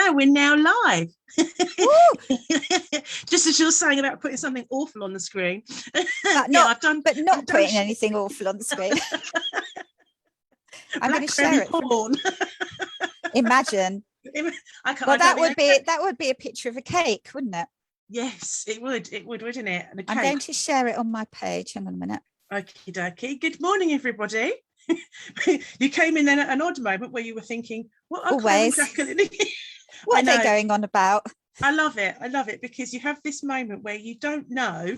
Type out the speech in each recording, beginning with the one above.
Wow, we're now live. Just as you're saying about putting something awful on the screen. Not putting anything awful on the screen. I'm going to share it. Porn. Imagine. That would be a picture of a cake, wouldn't it? Yes, it would. It would, wouldn't it? And I'm going to share it on my page. Hang on a minute. Okie dokie. Good morning, everybody. You came in then at an odd moment where you were thinking, what are Jacqueline? What are they going on about? I love it because you have this moment where you don't know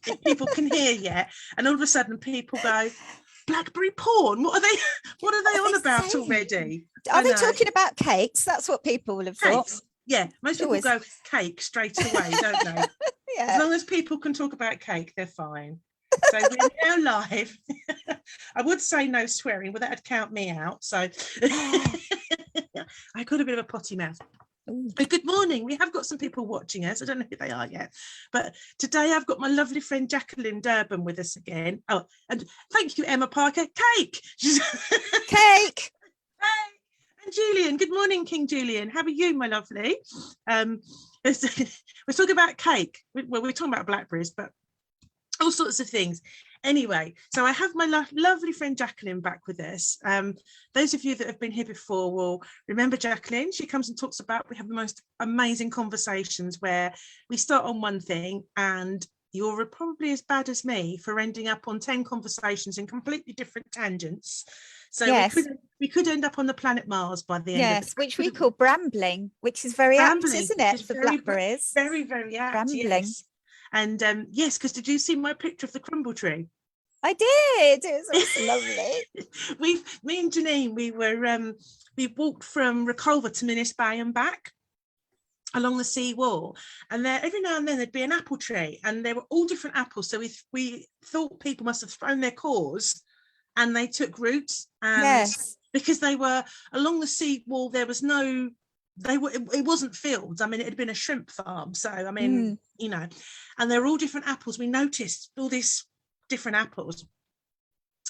if people can hear yet, and all of a sudden people go, Blackberry porn, what are they on about already? Are they talking about cakes? That's what people will have thought. Yeah, most people go cake straight away, don't they? Yeah. As long as people can talk about cake, they're fine. So we're now live. I would say no swearing, but that'd count me out. So I got a bit of a potty mouth. But good morning. We have got some people watching us. I don't know who they are yet, but today I've got my lovely friend Jacqueline Durban with us again. Oh, and thank you, Emma Parker. Cake. Cake. And Julian. Good morning, King Julian. How are you, my lovely? We're talking about cake. Well, we're talking about blackberries, but all sorts of things. Anyway, so I have my lovely friend Jacqueline back with us. Those of you that have been here before will remember Jacqueline. She comes and talks about, we have the most amazing conversations where we start on one thing and you're probably as bad as me for ending up on 10 conversations in completely different tangents. So yes, we could end up on the planet Mars by the end. Yes, which we call brambling, which is very apt, isn't it, for blackberries? Very, very apt. Brambling. Yes. And yes, because did you see my picture of the crumble tree? I did. It was also lovely. Me and Janine, we walked from Reculver to Minnis Bay and back along the sea wall, and there every now and then there'd be an apple tree, and they were all different apples. So we thought people must have thrown their cores, and they took roots. And yes, because they were along the sea wall, there was no. It wasn't fields. I mean, it had been a shrimp farm. So, I mean, you know, and they're all different apples. We noticed all these different apples.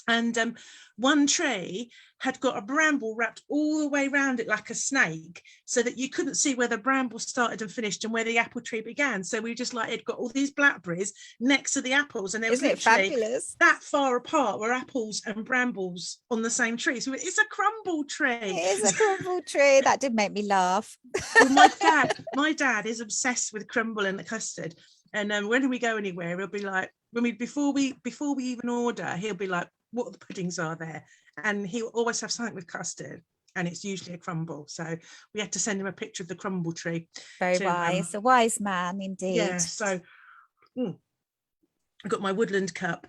And one tree had got a bramble wrapped all the way around it like a snake, so that you couldn't see where the bramble started and finished and where the apple tree began. So we just like, it got all these blackberries next to the apples, and there was literally fabulous that far apart were apples and brambles on the same tree. So it's a crumble tree. It is a crumble tree. That did make me laugh. Well, my dad is obsessed with crumble and the custard, and when we go anywhere, he'll be like, before we even order, he'll be like, what the puddings are there, and he'll always have something with custard, and it's usually a crumble. So we had to send him a picture of the crumble tree. Very wise, a wise man indeed. Yeah. So I've got my woodland cup.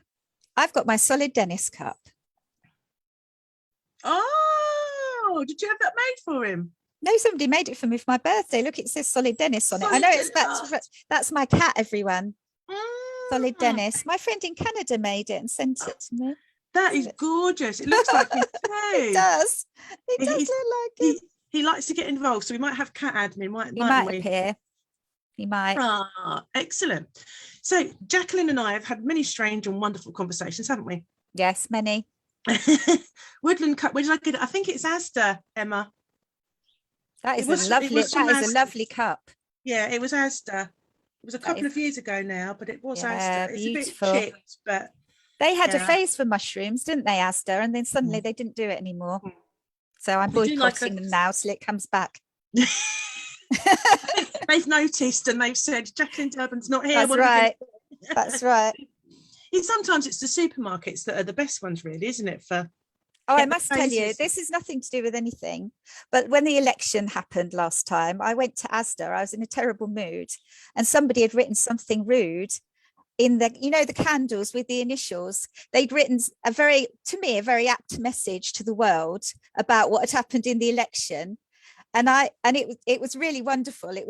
I've got my solid Dennis cup. Oh, did you have that made for him? No, somebody made it for me for my birthday. Look, it says solid Dennis on it. I know that's my cat, everyone. Solid Dennis. My friend in Canada made it and sent it to me. That is gorgeous. It looks like it too. It does. It does look like it. He likes to get involved, so we might have cat admin. He might appear. He might. Ah, excellent. So Jacqueline and I have had many strange and wonderful conversations, haven't we? Yes, many. Woodland cup. Where did I get it? I think it's Asda, Emma. That is a lovely cup. Yeah, it was Asda. It was a couple of years ago now, but it was Asda. It's beautiful. A bit chipped, but they had a phase for mushrooms, didn't they, Asda? And then suddenly they didn't do it anymore. So I'm boycotting them now till it comes back. They've noticed and they've said, Jacqueline Durban's not here. That's right. That's right. Sometimes it's the supermarkets that are the best ones, really, isn't it? I must tell you, this is nothing to do with anything. But when the election happened last time, I went to Asda. I was in a terrible mood, and somebody had written something rude in the, the candles with the initials. They'd written a very apt message to the world about what had happened in the election, and it was really wonderful. It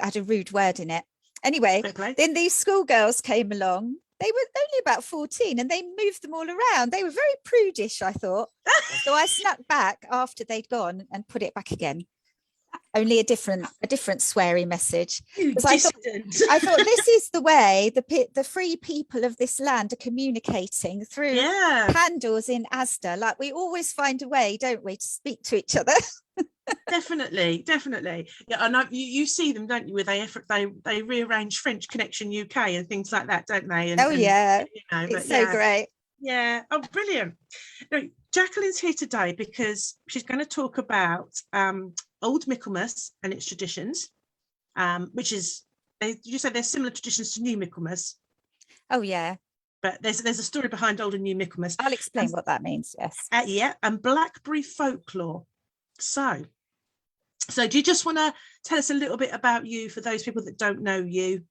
had a rude word in it. Anyway, then these schoolgirls came along. They were only about 14 and they moved them all around. They were very prudish, I thought. So I snuck back after they'd gone and put it back again. Only a different sweary message. I thought this is the way the free people of this land are communicating through candles in Asda. Like, we always find a way, don't we, to speak to each other. Definitely. Yeah, I know you see them, don't you? Where they rearrange French Connection UK and things like that, don't they? And, Yeah, you know, it's so great. Yeah. Oh, brilliant. No, Jacqueline's here today because she's going to talk about old Michelmas and its traditions, which is, you say there's similar traditions to new Michelmas. Oh yeah. But there's a story behind old and new Michelmas. I'll explain what that means, yes. Yeah, and Blackberry folklore. So do you just want to tell us a little bit about you for those people that don't know you?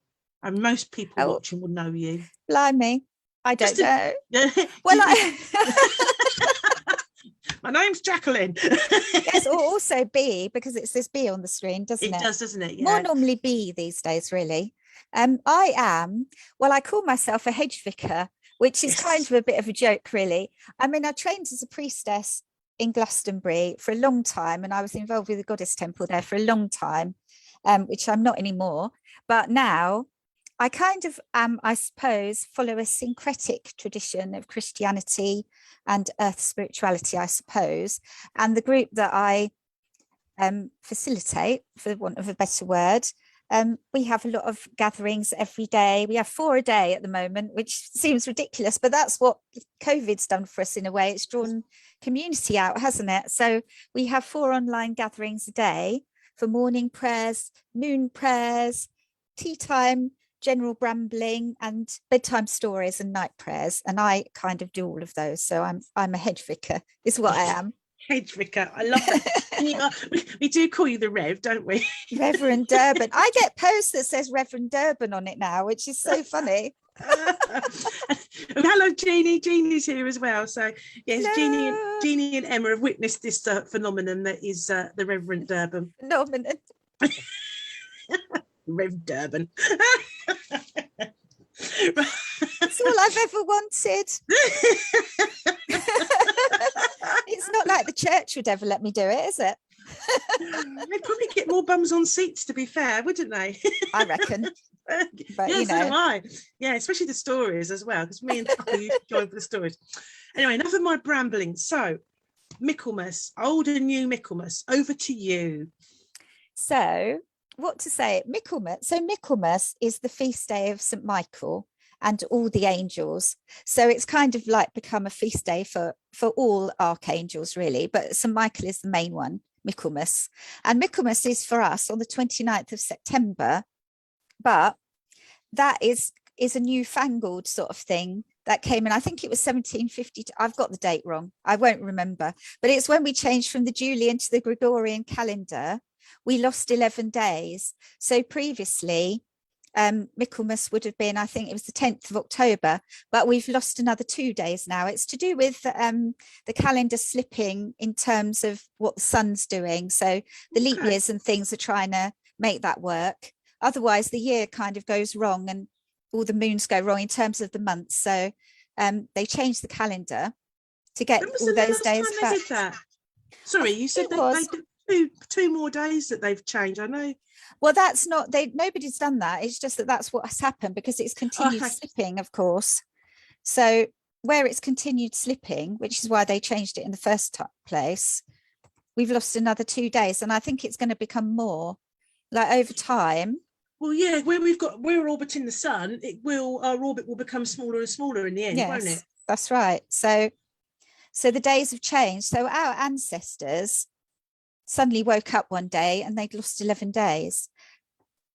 And most people watching will know you. Blimey, I don't know. Well, my name's Jacqueline. Yes, or also B, because it says B on the screen, doesn't it? It does, doesn't it? Yeah. More normally B these days, really. I call myself a hedge vicar, which is kind of a bit of a joke, really. I mean, I trained as a priestess in Glastonbury for a long time, and I was involved with the goddess temple there for a long time, which I'm not anymore. But now I kind of, I suppose, follow a syncretic tradition of Christianity and earth spirituality, I suppose. And the group that I facilitate, for want of a better word, we have a lot of gatherings every day. We have 4 a day at the moment, which seems ridiculous, but that's what COVID's done for us in a way. It's drawn community out, hasn't it? So we have 4 online gatherings a day for morning prayers, noon prayers, tea time, general brambling, and bedtime stories and night prayers. And I kind of do all of those. So I'm a hedge vicar, is what I am. Hedge vicar, I love that. We do call you the Rev, don't we? Reverend Durban. I get posts that says Reverend Durban on it now, which is so funny. Hello, Jeannie. Jeannie's here as well. So yes, Jeannie and Emma have witnessed this phenomenon that is the Reverend Durban. Phenomenon. Rev Durban. It's all I've ever wanted. It's not like the church would ever let me do it, is it? They'd probably get more bums on seats, to be fair, wouldn't they? I reckon. But yeah, so do I. Yeah, especially the stories as well, because me and Tucker used to join for the stories. Anyway, enough of my brambling. So, Michelmas, old and new Michelmas, over to you. So, what to say? Michelmas. So, Michelmas is the feast day of St. Michael and all the angels. So it's kind of like become a feast day for all archangels, really. But St. Michael is the main one, Michelmas. And Michelmas is for us on the 29th of September. But that is a newfangled sort of thing that came in. I think it was 1750. I've got the date wrong. I won't remember. But it's when we changed from the Julian to the Gregorian calendar. We lost 11 days. So previously, Michelmas would have been, I think it was the 10th of October, but we've lost another 2 days now. It's to do with the calendar slipping in terms of what the sun's doing. So the leap years and things are trying to make that work. Otherwise, the year kind of goes wrong and all the moons go wrong in terms of the months. So they changed the calendar to get all those days back. Did that? Sorry, you said they two more days that they've changed. I know. Well, that's not, nobody's done that. It's just that's what has happened because it's continued slipping, of course. So where it's continued slipping, which is why they changed it in the first place, we've lost another 2 days. And I think it's going to become more like over time. Well, yeah, where we're orbiting the sun, our orbit will become smaller and smaller in the end, won't it? That's right. So the days have changed. So our ancestors suddenly woke up one day and they'd lost 11 days,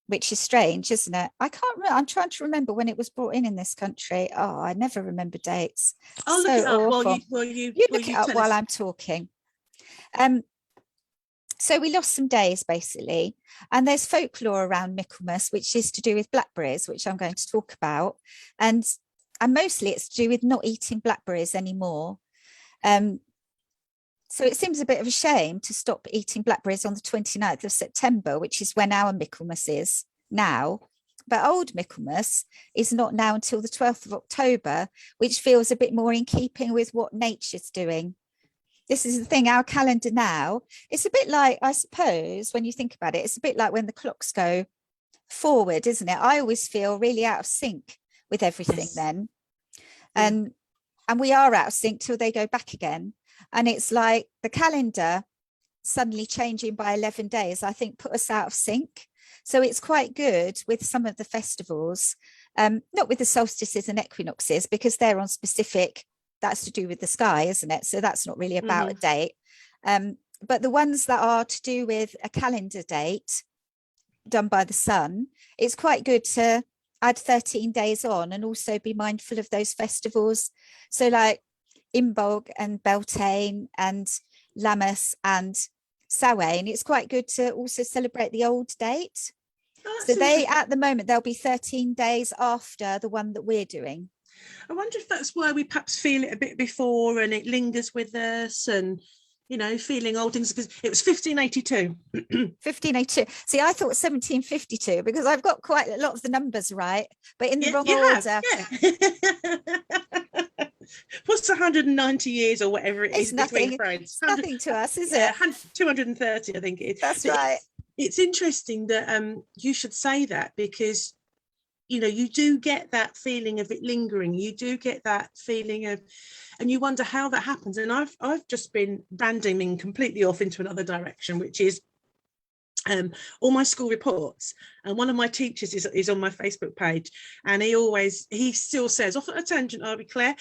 which is strange, isn't it? I can't remember. I'm trying to remember when it was brought in this country. Oh, I never remember dates. I'll look it up while you look it up while I'm talking. So we lost some days basically, and there's folklore around Michelmas, which is to do with blackberries, which I'm going to talk about, and mostly it's to do with not eating blackberries anymore. So it seems a bit of a shame to stop eating blackberries on the 29th of September, which is when our Michelmas is now. But old Michelmas is not now until the 12th of October, which feels a bit more in keeping with what nature's doing. This is the thing, our calendar now, it's a bit like, I suppose, when you think about it, it's a bit like when the clocks go forward, isn't it? I always feel really out of sync with everything then. And we are out of sync till they go back again. And it's like the calendar suddenly changing by 11 days, I think put us out of sync. So it's quite good with some of the festivals, not with the solstices and equinoxes, because they're on specific, that's to do with the sky, isn't it? So that's not really about a date. But the ones that are to do with a calendar date done by the sun, it's quite good to add 13 days on and also be mindful of those festivals. So like Imbolc and Beltane and Lammas and Samhain, it's quite good to also celebrate the old date. So they, at the moment, they'll be 13 days after the one that we're doing. I wonder if that's why we perhaps feel it a bit before and it lingers with us, and you know, feeling old things, because it was 1582. 1582. See, I thought 1752 because I've got quite a lot of the numbers right, but in the wrong order. What's 190 years or whatever it is? It's nothing. It's nothing to us, is it? 230, I think it is. That's right. It's interesting that you should say that, because you know, you do get that feeling of it lingering. You do get that feeling of, and you wonder how that happens. And I've just been randoming completely off into another direction, which is all my school reports. And one of my teachers is on my Facebook page, and he still says, off at a tangent, are we, Claire?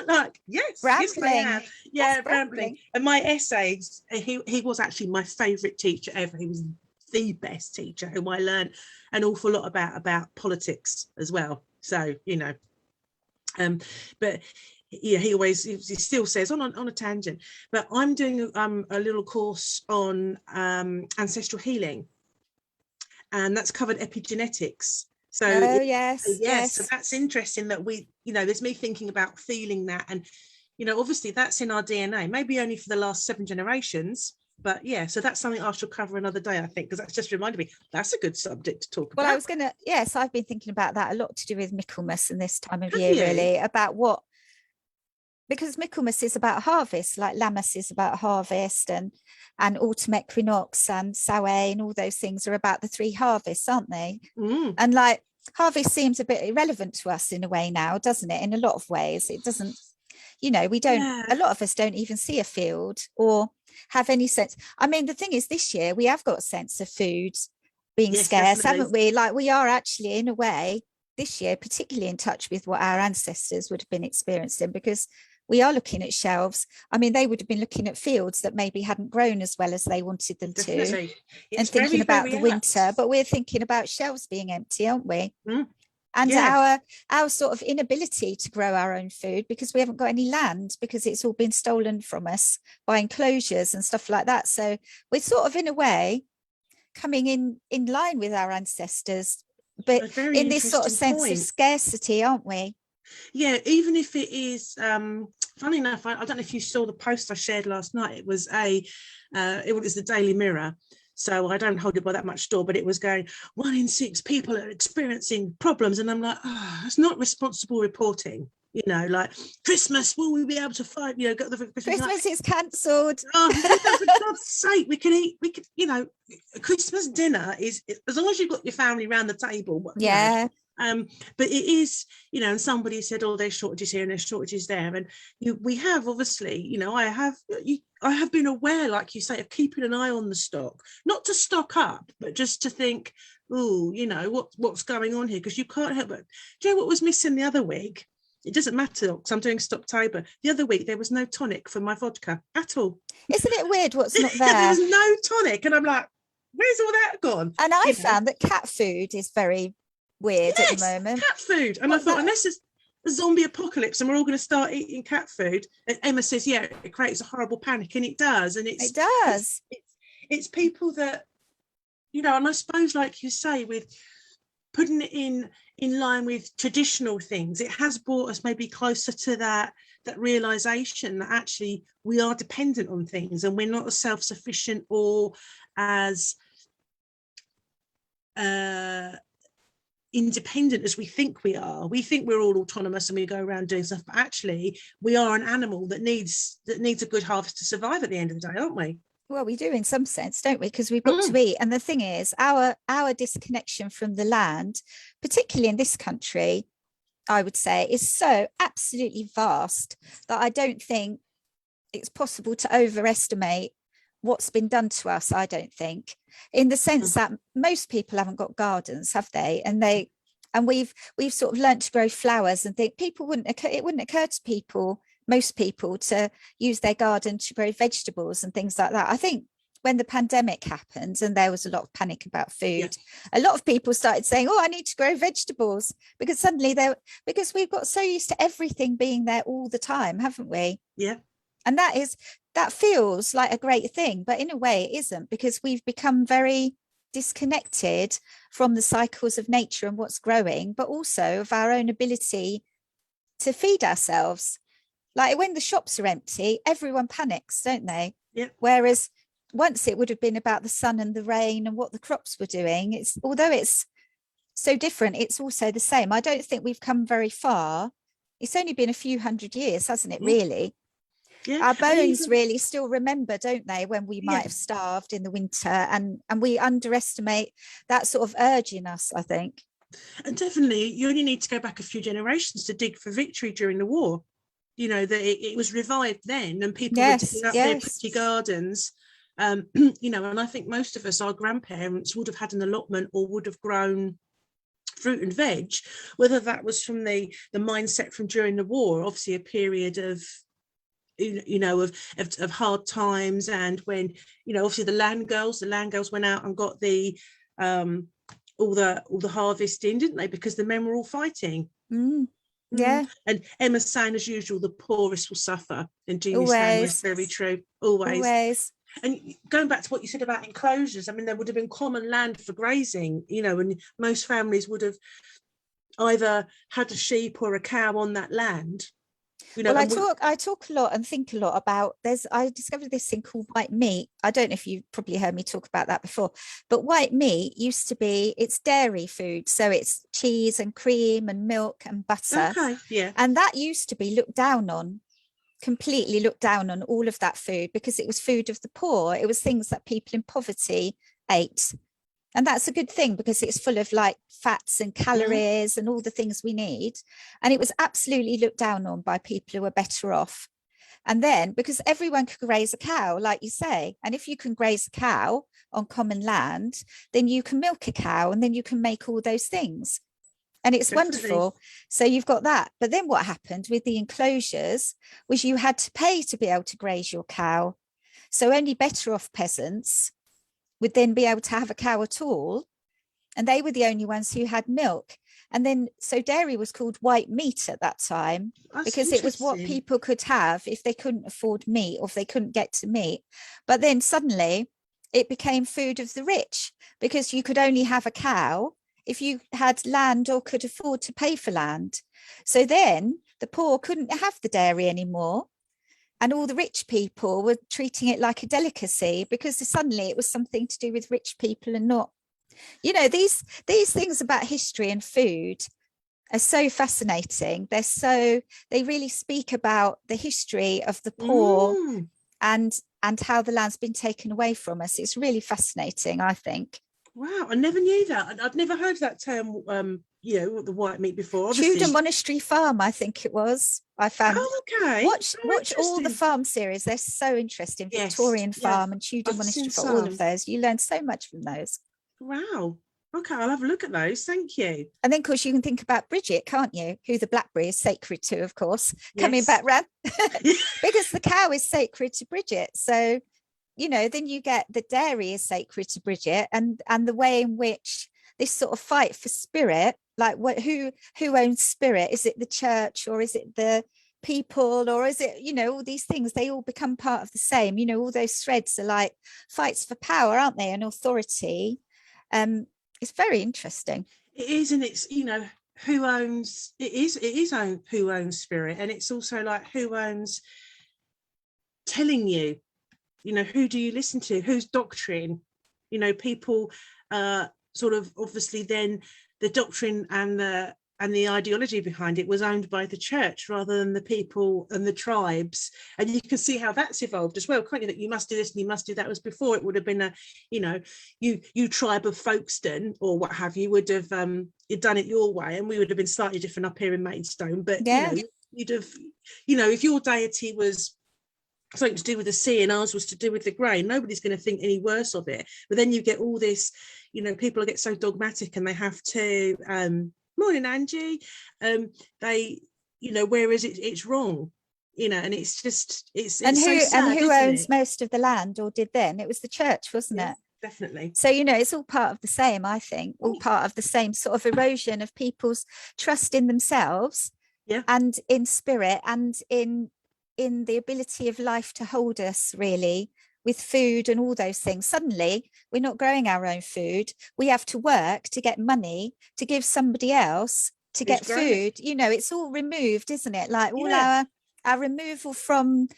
Like, yes, rambling. Yes, yeah, rambling. And my essays, he was actually my favourite teacher ever. He was the best teacher, whom I learned an awful lot about politics as well. So, you know, but yeah, he still says on a tangent. But I'm doing a little course on ancestral healing, and that's covered epigenetics. So yes, so that's interesting that we, you know, there's me thinking about feeling that, and you know, obviously that's in our DNA, maybe only for the last 7 generations. But yeah, so that's something I shall cover another day, I think, because that's just reminded me that's a good subject to talk about. Well, I was going to, yes, I've been thinking about that a lot, to do with Michelmas and this time of year, really, about what, because Michelmas is about harvest, like Lammas is about harvest, and autumn equinox and Samhain, all those things are about the 3 harvests, aren't they? And like harvest seems a bit irrelevant to us in a way now, doesn't it? In a lot of ways, it doesn't, you know, we don't, a lot of us don't even see a field or have any sense. I mean, the thing is, this year we have got a sense of food being scarce, definitely. Haven't we? Like, we are actually, in a way, this year particularly in touch with what our ancestors would have been experiencing, because we are looking at shelves. I mean, they would have been looking at fields that maybe hadn't grown as well as they wanted them to, and thinking about the winter, but we're thinking about shelves being empty, aren't we? And our sort of inability to grow our own food, because we haven't got any land, because it's all been stolen from us by enclosures and stuff like that. So we're sort of, in a way, coming in line with our ancestors, but in this sort of sense of scarcity, aren't we? Yeah, even if it is, funny enough, I don't know if you saw the post I shared last night. It was it was the Daily Mirror. So I don't hold it by that much store, but it was going, 1 in 6 people are experiencing problems. And I'm like, it's not responsible reporting. You know, like, Christmas, will we be able to find, you know, got the Christmas is cancelled. For God's sake, we can, you know, Christmas dinner is, as long as you've got your family around the table. Yeah. You know, but it is, you know, and somebody said, oh, there's shortages here and there's shortages there. And we have, obviously, you know, I have been aware, like you say, of keeping an eye on the stock, not to stock up, but just to think, oh, you know, what's going on here? Because you can't help but, do you know what was missing the other week? It doesn't matter, because I'm doing Stoptober. The other week, there was no tonic for my vodka at all. Isn't it weird what's not there? There was no tonic. And I'm like, where's all that gone? And I found that cat food is very weird at the moment. Cat food. And I thought, unless it's a zombie apocalypse and we're all going to start eating cat food, and Emma says, yeah, it creates a horrible panic, and it does. And it does. It's people that, you know, and I suppose, like you say, with putting it in line with traditional things, it has brought us maybe closer to that realization that actually we are dependent on things, and we're not as self-sufficient or as independent as we think we are. We think we're all autonomous and we go around doing stuff, but actually we are an animal that needs a good harvest to survive at the end of the day, aren't we? Well, we do in some sense, don't we? Because we've got to eat. And the thing is, our disconnection from the land, particularly in this country, I would say, is so absolutely vast that I don't think it's possible to overestimate what's been done to us, I don't think, in the sense that most people haven't got gardens, have they? And we've sort of learnt to grow flowers and think it wouldn't occur to most people to use their garden to grow vegetables and things like that. I think when the pandemic happened and there was a lot of panic about food, a lot of people started saying, oh, I need to grow vegetables, because suddenly because we've got so used to everything being there all the time, haven't we? Yeah. And that feels like a great thing, but in a way it isn't, because we've become very disconnected from the cycles of nature and what's growing, but also of our own ability to feed ourselves. Like when the shops are empty, everyone panics, don't they? Yeah. Whereas once it would have been about the sun and the rain and what the crops were doing. Although it's so different, it's also the same. I don't think we've come very far. It's only been a few hundred years, hasn't it, really? Yeah. Our bones really still remember, don't they, when we might have starved in the winter, and we underestimate that sort of urge in us, I think. And definitely you only need to go back a few generations to dig for victory during the war. You know, that it was revived then, and people were digging up their pretty gardens. You know, and I think most of us, our grandparents, would have had an allotment or would have grown fruit and veg, whether that was from the mindset from during the war, obviously a period of, you know, of hard times, and when, you know, obviously the land girls went out and got the all the harvesting, didn't they, because the men were all fighting. Yeah. And Emma's saying, as usual, the poorest will suffer, and Jeannie's Always. saying that's very true. Always. And going back to what you said about enclosures, I mean, there would have been common land for grazing, you know, and most families would have either had a sheep or a cow on that land. You know, well, I talk a lot and think a lot about, I discovered this thing called white meat. I don't know if you've probably heard me talk about that before, but white meat used to be, it's dairy food. So it's cheese and cream and milk and butter. Okay, yeah. And that used to be looked down on, completely looked down on, all of that food, because it was food of the poor. It was things that people in poverty ate. And that's a good thing, because it's full of like fats and calories and all the things we need. And it was absolutely looked down on by people who were better off. And then, because everyone could graze a cow, like you say, and if you can graze a cow on common land, then you can milk a cow, and then you can make all those things. And it's wonderful. So you've got that. But then what happened with the enclosures was you had to pay to be able to graze your cow. So only better off peasants would then be able to have a cow at all. And they were the only ones who had milk. And then, so dairy was called white meat at that time. That's because it was what people could have if they couldn't afford meat, or if they couldn't get to meat. But then suddenly it became food of the rich, because you could only have a cow if you had land or could afford to pay for land. So then the poor couldn't have the dairy anymore. And all the rich people were treating it like a delicacy, because suddenly it was something to do with rich people and not, you know, these things about history and food are so fascinating. They really speak about the history of the poor and how the land's been taken away from us. It's really fascinating, I think. Wow, I never knew that. I'd never heard that term, you know, the white meat before. Tudor Monastery Farm, I think it was. I found. Oh, okay. Watch all the farm series. They're so interesting. Victorian Farm and Tudor Monastery, for all of those. You learn so much from those. Wow. Okay, I'll have a look at those. Thank you. And then, of course, you can think about Bridget, can't you? Who the Blackberry is sacred to, of course. Coming back round, because the cow is sacred to Bridget. So, you know, then you get the dairy is sacred to Bridget, and the way in which this sort of fight for spirit, like who owns spirit? Is it the church, or is it the people, or is it, you know, all these things, they all become part of the same, you know, all those threads are like fights for power, aren't they, and authority. It's very interesting. It is, and it's, you know, who owns who owns spirit, and it's also like who owns telling you, you know, who do you listen to, whose doctrine, you know, people sort of, obviously then the doctrine and the ideology behind it was owned by the church rather than the people and the tribes. And you can see how that's evolved as well, can't you? That you must do this and you must do that. Was before it would have been a, you know, you tribe of Folkestone or what have you would have you'd done it your way, and we would have been slightly different up here in Maidstone. But you know, you'd have, you know, if your deity was something to do with the sea and ours was to do with the grain. Nobody's going to think any worse of it. But then you get all this, people get so dogmatic and they have to, morning, Angie, they, whereas it's wrong, and it's just, it's and so sad, and who owns most of the land, or did then? It was the church, wasn't it? Definitely. So, it's all part of the same, I think, all part of the same sort of erosion of people's trust in themselves, and in spirit, and in the ability of life to hold us, really, with food and all those things. Suddenly we're not growing our own food, we have to work to get money to give somebody else to get food. It's all removed, isn't it? Like all our removal from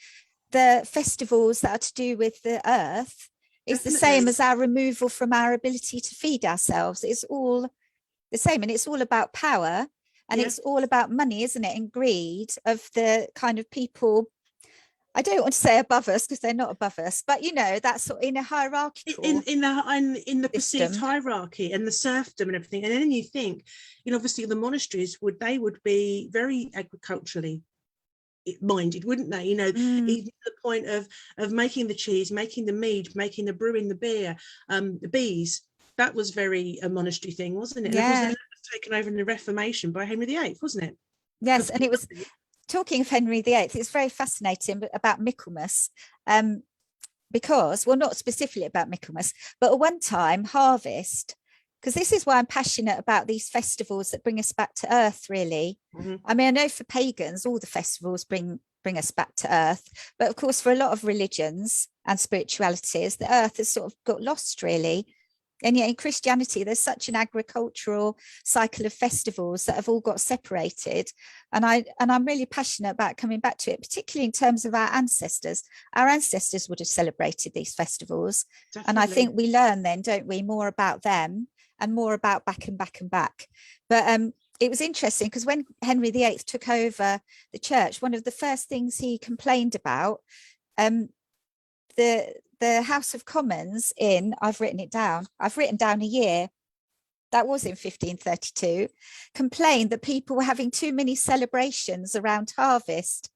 the festivals that are to do with the earth is the same as our removal from our ability to feed ourselves. It's all the same, and it's all about power, and it's all about money, isn't it, and greed of the kind of people, I don't want to say above us because they're not above us, but that's sort of in a hierarchical in the perceived hierarchy and the serfdom and everything. And then you think, obviously the monasteries would be very agriculturally minded, wouldn't they? Even to the point of making the cheese, making the mead, making the brewing, the beer, the bees. That was very a monastery thing, wasn't it? And of course, it was taken over in the Reformation by Henry VIII, wasn't it? Yes, and it was. Talking of Henry VIII, it's very fascinating about Michelmas, because, well, not specifically about Michelmas, but at one time, harvest, because this is why I'm passionate about these festivals that bring us back to earth, really. I mean, I know for pagans, all the festivals bring us back to earth, but of course, for a lot of religions and spiritualities, the earth has sort of got lost, really. And yet in Christianity, there's such an agricultural cycle of festivals that have all got separated. And I'm really passionate about coming back to it, particularly in terms of our ancestors. Our ancestors would have celebrated these festivals. Definitely. And I think we learn then, don't we, more about them and more about back and back and back. But it was interesting because when Henry VIII took over the church, one of the first things he complained about, the House of Commons I've written down a year, that was in 1532, complained that people were having too many celebrations around harvest,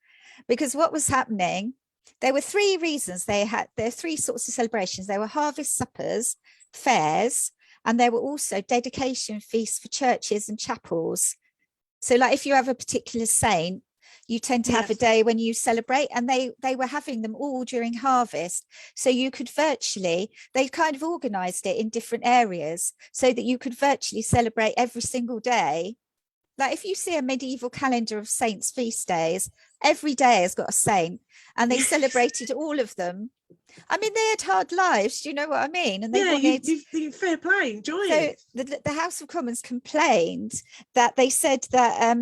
because what was happening, there were three reasons there are three sorts of celebrations. There were harvest suppers, fairs, and there were also dedication feasts for churches and chapels. So like if you have a particular saint, you tend to have a day when you celebrate, and they were having them all during harvest. So you could they kind of organized it in different areas so that you could virtually celebrate every single day. Like if you see a medieval calendar of saints' feast days, every day has got a saint, and they celebrated all of them. I mean, they had hard lives, do you know what I mean? And they wanted fair play, enjoy it. The House of Commons complained that they said that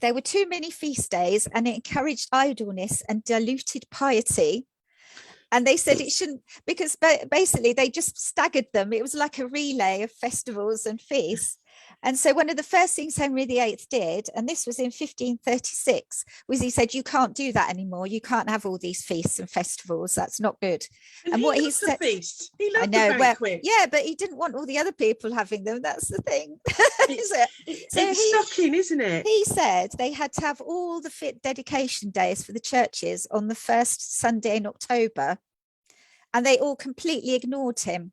there were too many feast days and it encouraged idleness and diluted piety. And they said it shouldn't, because basically they just staggered them. It was like a relay of festivals and feasts. And so one of the first things Henry VIII did, and this was in 1536, was he said, you can't do that anymore. You can't have all these feasts and festivals. That's not good. And what he said, feast. He loved the banquet. Yeah, but he didn't want all the other people having them. That's the thing. It's shocking, isn't it? He said they had to have all the fit dedication days for the churches on the first Sunday in October, and they all completely ignored him.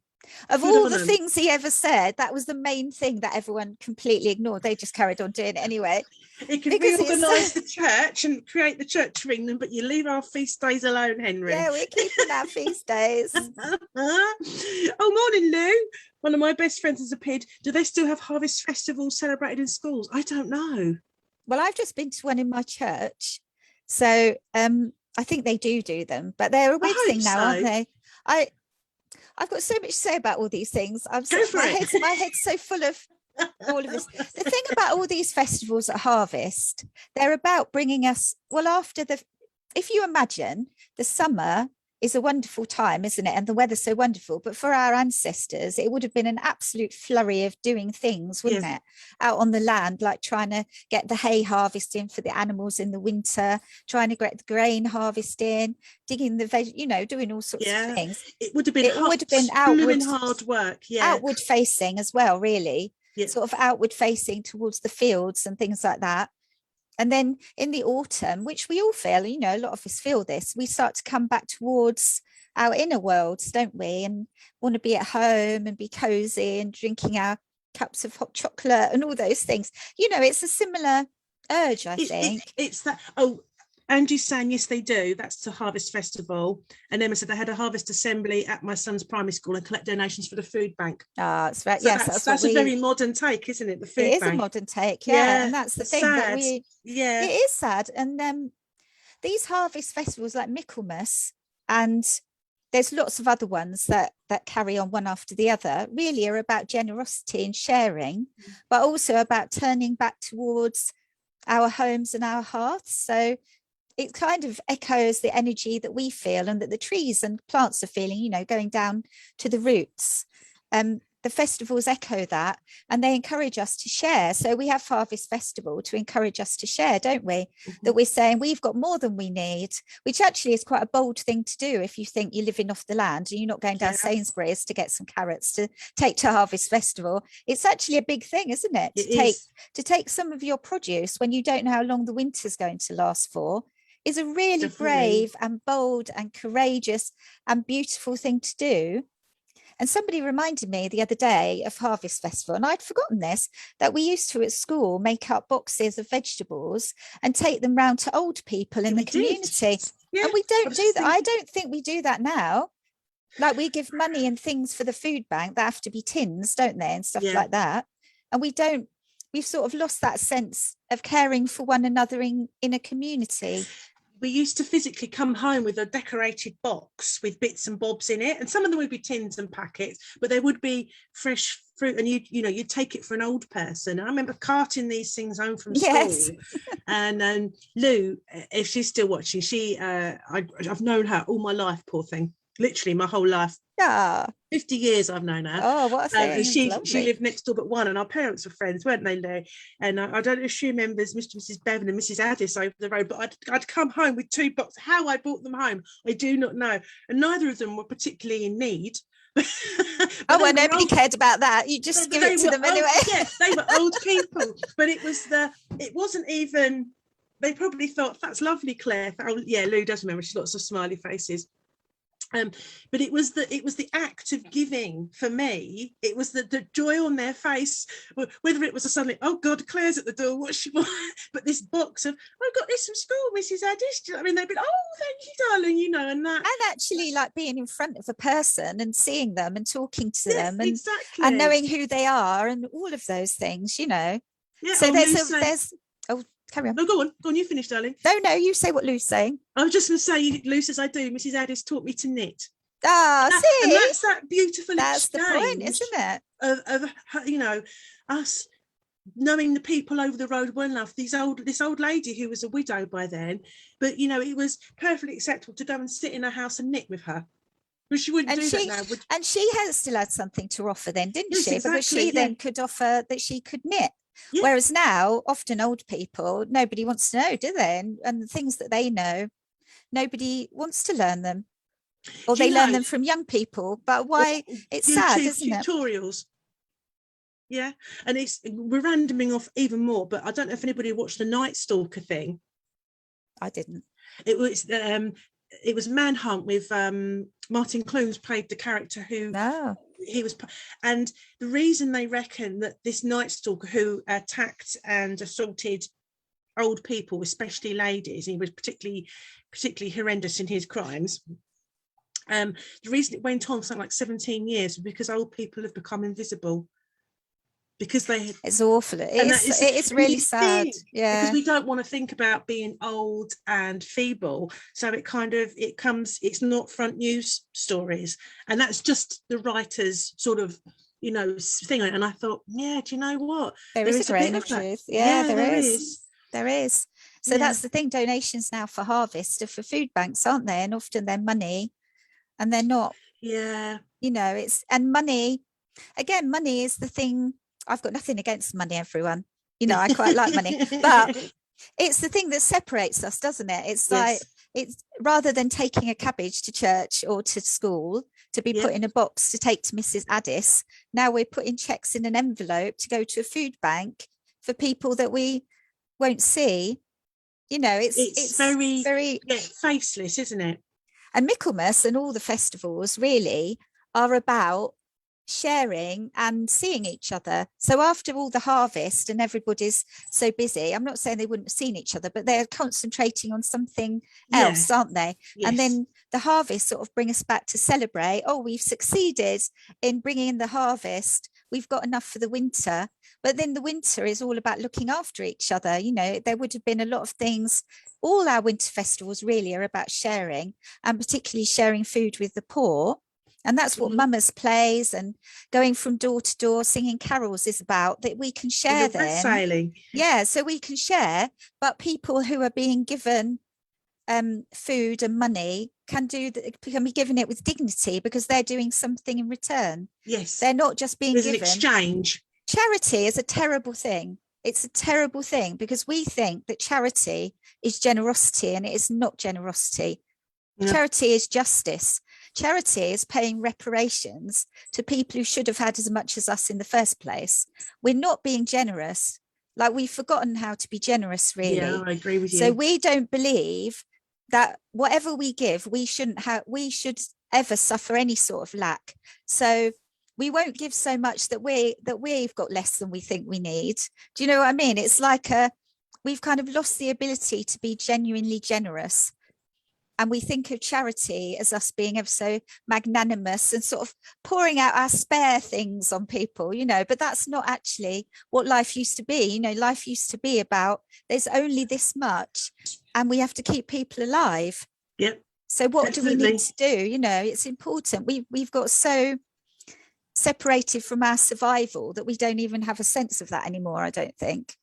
Of all the things he ever said, that was the main thing that everyone completely ignored. They just carried on doing it anyway. He can reorganise the church and create the Church of England, but you leave our feast days alone, Henry. Yeah, we're keeping our feast days. Oh, morning, Lou. One of my best friends has appeared. Do they still have harvest festivals celebrated in schools? I don't know. Well, I've just been to one in my church. So I think they do them, but they're a weird thing now, aren't they? I've got so much to say about all these things. My head's so full of all of this. The thing about all these festivals at harvest, they're about bringing us, well, if you imagine the summer is a wonderful time, isn't it? And the weather's so wonderful. But for our ancestors, it would have been an absolute flurry of doing things, wouldn't it? Out on the land, like trying to get the hay harvest in for the animals in the winter, trying to get the grain harvest in, digging the veg, doing all sorts of things. It would have been outward hard work. Yeah. Outward facing as well, really. Yeah. Sort of outward facing towards the fields and things like that. And then in the autumn, which we all feel, you know, a lot of us feel this, we start to come back towards our inner worlds, don't we? And want to be at home and be cozy and drinking our cups of hot chocolate and all those things. You know, it's a similar urge, I think. It's that. Oh, Angie's saying yes, they do. That's the Harvest Festival. And Emma said they had a harvest assembly at my son's primary school and collect donations for the food bank. It's right. So yes, that's a very modern take, isn't it? The food bank. It is a modern take, yeah. And that's the thing sad. that it is sad. And these harvest festivals like Michelmas, and there's lots of other ones that carry on one after the other, really are about generosity and sharing, but also about turning back towards our homes and our hearths. So it kind of echoes the energy that we feel and that the trees and plants are feeling, you know, going down to the roots. The festivals echo that, and they encourage us to share. So we have Harvest Festival to encourage us to share, don't we? That we're saying we've got more than we need, which actually is quite a bold thing to do if you think you're living off the land and you're not going down Sainsbury's to get some carrots to take to Harvest Festival. It's actually a big thing, isn't it? To take some of your produce when you don't know how long the winter's going to last for is a really brave and bold and courageous and beautiful thing to do. And somebody reminded me the other day of Harvest Festival, and I'd forgotten this, that we used to at school make up boxes of vegetables and take them round to old people in the community. And we don't do that. I don't think we do that now. Like, we give money and things for the food bank that have to be tins, don't they, and stuff like that. And we've sort of lost that sense of caring for one another in a community. We used to physically come home with a decorated box with bits and bobs in it, and some of them would be tins and packets, but there would be fresh fruit, and you'd take it for an old person. And I remember carting these things home from school. And Lou, if she's still watching, I've known her all my life, poor thing, literally my whole life. 50 years I've known her. Oh, what a thing. She lived next door but one, and our parents were friends, weren't they, Lou? And I don't know if she remembers Mr. and Mrs. Bevan and Mrs. Addis over the road, but I'd come home with 2 boxes. How I brought them home, I do not know. And neither of them were particularly in need. Well, nobody cared about that. You just give it to them anyway. They were old people, but it wasn't even. They probably thought, that's lovely, Claire. Lou does remember. She's lots of smiley faces. But it was the act of giving for me. It was the joy on their face, whether it was a suddenly, oh God, Claire's at the door, what she want? But this box of, I got this from school, Mrs. Addis. I mean, they'd be, oh, thank you, darling, you know, and that. And actually, like, being in front of a person and seeing them and talking to them and knowing who they are and all of those things, you know. Yeah, so there's carry on. No, go on, you finish, darling. No, you say what Lou's saying. I was just going to say, Lou says I do. Mrs. Addis taught me to knit. See? And that's that beautiful That's the point, isn't it? Of you know, us knowing the people over the road well enough. This old lady who was a widow by then, but, you know, it was perfectly acceptable to go and sit in her house and knit with her. But she wouldn't do that now. And she still had something to offer then, didn't she? Exactly, because she then could offer that she could knit. Yeah. Whereas now, often old people, nobody wants to know, do they? And the things that they know, nobody wants to learn them, or they learn them from young people. But why? It's sad, isn't it? Tutorials. Yeah, and we're randoming off even more. But I don't know if anybody watched the Night Stalker thing. I didn't. It was Manhunt with Martin Clunes played the character who. No. He was, and the reason they reckon that this Night Stalker who attacked and assaulted old people, especially ladies, he was particularly horrendous in his crimes. The reason it went on for something like 17 years was because old people have become invisible. Because it's awful. It's really sad. Yeah, because we don't want to think about being old and feeble, so it's not front news stories, and that's just the writers' sort of, you know, thing. And I thought, do you know what? There is a grain of truth. Yeah, there is. So that's the thing. Donations now for Harvest are for food banks, aren't they? And often they're money, and they're not. Yeah, you know, and money. Again, money is the thing. I've got nothing against money, everyone. You know, I quite like money, but it's the thing that separates us, doesn't it? It's like, it's rather than taking a cabbage to church or to school to be put in a box to take to Mrs. Addis, now we're putting checks in an envelope to go to a food bank for people that we won't see You know, it's very faceless, isn't it? And Michelmas and all the festivals really are about sharing and seeing each other. So after all the harvest and everybody's so busy, I'm not saying they wouldn't have seen each other, but they're concentrating on something else, aren't they? Yes. And then the harvest sort of bring us back to celebrate. Oh, we've succeeded in bringing in the harvest. We've got enough for the winter. But then the winter is all about looking after each other. You know, there would have been a lot of things. All our winter festivals really are about sharing, and particularly sharing food with the poor. And that's what Mummers plays and going from door to door singing carols is about, that we can share them. Sailing. Yeah, so we can share, but people who are being given food and money can be given it with dignity because they're doing something in return. Yes. They're not just being given. There's an exchange. Charity is a terrible thing. It's a terrible thing because we think that charity is generosity, and it is not generosity. No. Charity is justice. Charity is paying reparations to people who should have had as much as us in the first place. We're not being generous. Like, we've forgotten how to be generous, really. Yeah, I agree with you. So we don't believe that whatever we give, we should ever suffer any sort of lack. So we won't give so much that we've got less than we think we need. Do you know what I mean? It's like we've kind of lost the ability to be genuinely generous. And we think of charity as us being ever so magnanimous and sort of pouring out our spare things on people, you know, but that's not actually what life used to be. You know, life used to be about there's only this much and we have to keep people alive. Yep. So what do we need to do? You know, it's important. We've got so separated from our survival that we don't even have a sense of that anymore, I don't think.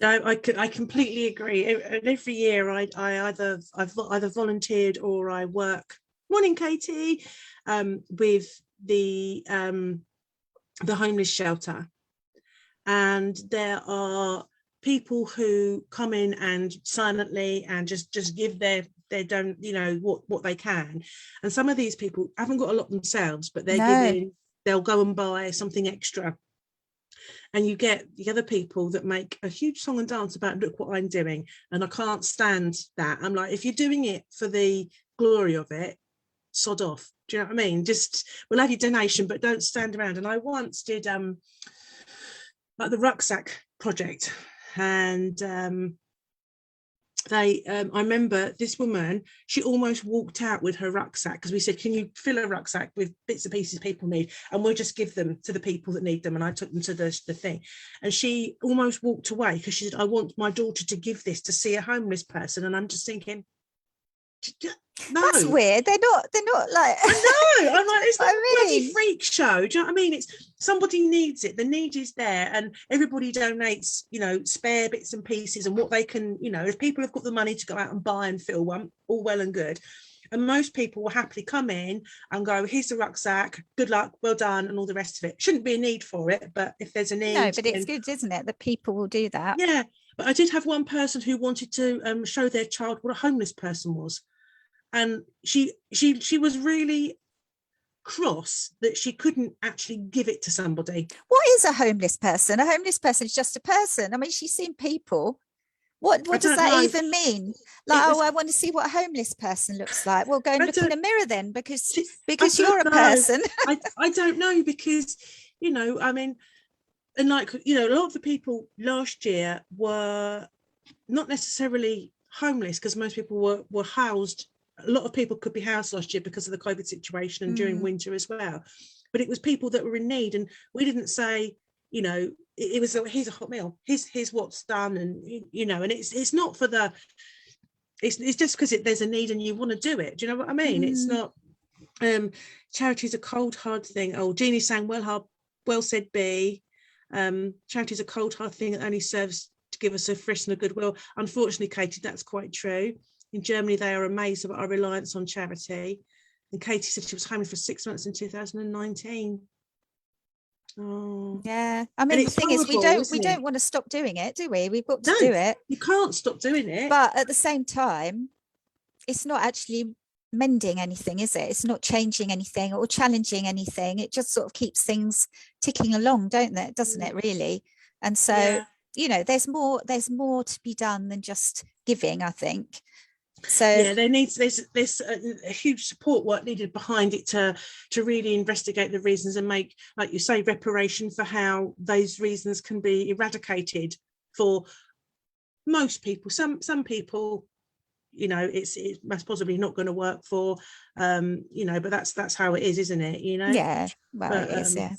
No, I completely agree. Every year I've either volunteered or I work. Morning, Katie. With the homeless shelter, and there are people who come in and silently and just give their don't, you know, what they can. And some of these people haven't got a lot themselves, but they'll go and buy something extra. And you get the other people that make a huge song and dance about, look what I'm doing. And I can't stand that. I'm like, if you're doing it for the glory of it, sod off. Do you know what I mean? Just, we'll have your donation, but don't stand around. And I once did like the rucksack project. And I remember this woman, she almost walked out with her rucksack because we said, can you fill a rucksack with bits and pieces people need, and we'll just give them to the people that need them. And I took them to the thing, and she almost walked away because she said, I want my daughter to give this to see a homeless person. And I'm just thinking, no, that's weird. They're not like, I know. I'm like, it's not a bloody freak show. Do you know what I mean? It's somebody needs it. The need is there, and everybody donates, you know, spare bits and pieces and what they can, you know, if people have got the money to go out and buy and fill one, all well and good. And most people will happily come in and go, here's the rucksack, good luck, well done, and all the rest of it. Shouldn't be a need for it, but if there's a need. No, but it's good, isn't it, that people will do that? Yeah, but I did have one person who wanted to show their child what a homeless person was. And she was really cross that she couldn't actually give it to somebody. What is a homeless person? A homeless person is just a person. I mean, she's seen people. What does that even mean? Like, I want to see what a homeless person looks like. Well, go and look in a mirror then, because you're a person. I don't know, because, you know, I mean, and like, you know, a lot of the people last year were not necessarily homeless because most people were housed. A lot of people could be housed last year because of the COVID situation and during winter as well. But it was people that were in need, and we didn't say, you know, it was here's a hot meal, here's what's done, and you know, and it's not for the, it's just because there's a need and you want to do it. Do you know what I mean? It's not. Charity's a cold hard thing. Oh, Jeannie's saying well said, B. Charity's a cold hard thing that only serves to give us a frisk and a goodwill. Unfortunately, Katie, that's quite true. In Germany, they are amazed about our reliance on charity. And Katie said she was homeless for 6 months in 2019. Oh, yeah. I mean, the thing is, we don't want to stop doing it, do we? We've got to do it. You can't stop doing it. But at the same time, it's not actually mending anything, is it? It's not changing anything or challenging anything. It just sort of keeps things ticking along, doesn't it, really? And so you know, there's more to be done than just giving, I think. So yeah, there's a huge support work needed behind it to really investigate the reasons and make, like you say, reparation for how those reasons can be eradicated for most people. Some people, you know, it's most possibly not going to work for, you know, but that's how it is, isn't it? You know. yeah, well, But it is, yeah.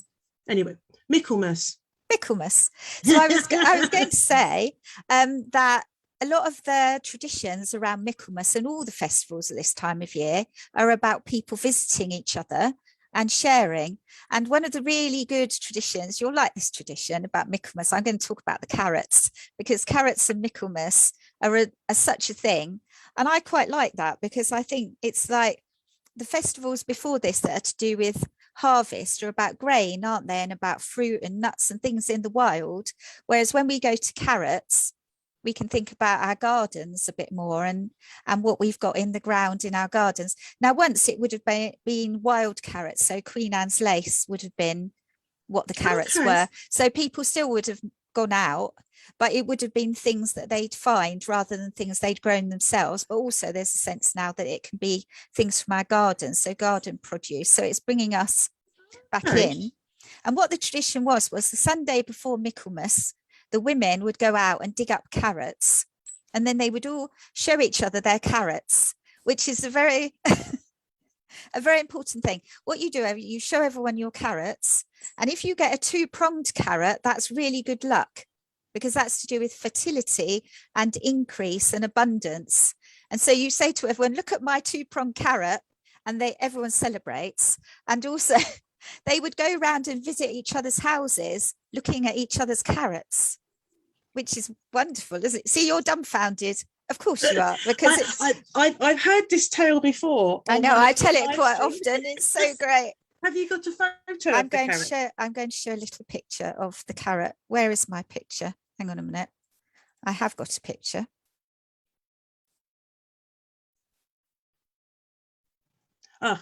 Anyway, Michelmas. So I was going to say that a lot of the traditions around Michelmas and all the festivals at this time of year are about people visiting each other and sharing. And one of the really good traditions, you'll like this tradition about Michelmas, I'm going to talk about the carrots, because carrots and Michelmas are such a thing. And I quite like that, because I think it's like the festivals before this that are to do with harvest are about grain, aren't they, and about fruit and nuts and things in the wild, whereas when we go to carrots, we can think about our gardens a bit more and what we've got in the ground in our gardens. Now, once it would have been wild carrots, so Queen Anne's lace would have been what the carrots were, so people still would have gone out, but it would have been things that they'd find rather than things they'd grown themselves. But also there's a sense now that it can be things from our gardens, so garden produce, so it's bringing us back in. And what the tradition was the Sunday before Michelmas, the women would go out and dig up carrots, and then they would all show each other their carrots, which is a very a very important thing. What you do, you show everyone your carrots, and if you get a two-pronged carrot, that's really good luck, because that's to do with fertility and increase and abundance. And so you say to everyone, look at my two-pronged carrot, and everyone celebrates. And also they would go around and visit each other's houses looking at each other's carrots, which is wonderful, isn't it? See, you're dumbfounded. Of course you are, because I've heard this tale before. I know, I tell it quite often. It's so great. Have you got a photo? I'm going to show a little picture of the carrot. Where is my picture? Hang on a minute. I have got a picture. Oh,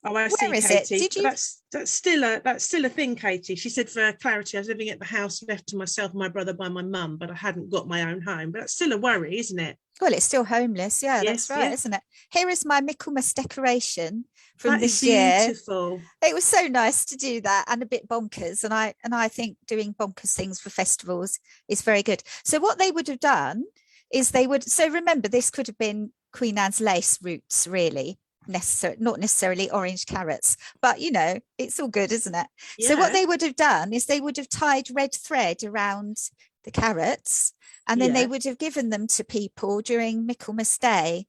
I see, Katie. Did you? That's still a thing, Katie. She said, for clarity, I was living at the house left to myself and my brother by my mum, but I hadn't got my own home. But that's still a worry, isn't it? Well, it's still homeless. Yeah, yes, that's right, isn't it? Here is my Michelmas decoration from this year. Beautiful. It was so nice to do that, and a bit bonkers. And I think doing bonkers things for festivals is very good. So what they would have done is so remember, this could have been Queen Anne's lace roots, really. Not necessarily orange carrots, but you know, it's all good, isn't it? Yeah. So what they would have done is they would have tied red thread around the carrots, and then they would have given them to people during Michaelmas Day.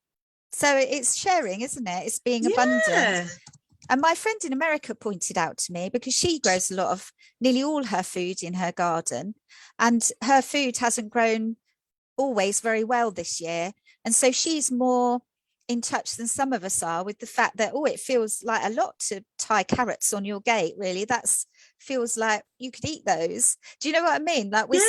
So it's sharing, isn't it? It's being abundant. And my friend in America pointed out to me, because she grows nearly all her food in her garden, and her food hasn't grown always very well this year, and so she's more in touch than some of us are with the fact that, it feels like a lot to tie carrots on your gate, really. Feels like you could eat those. Do you know what I mean? Like we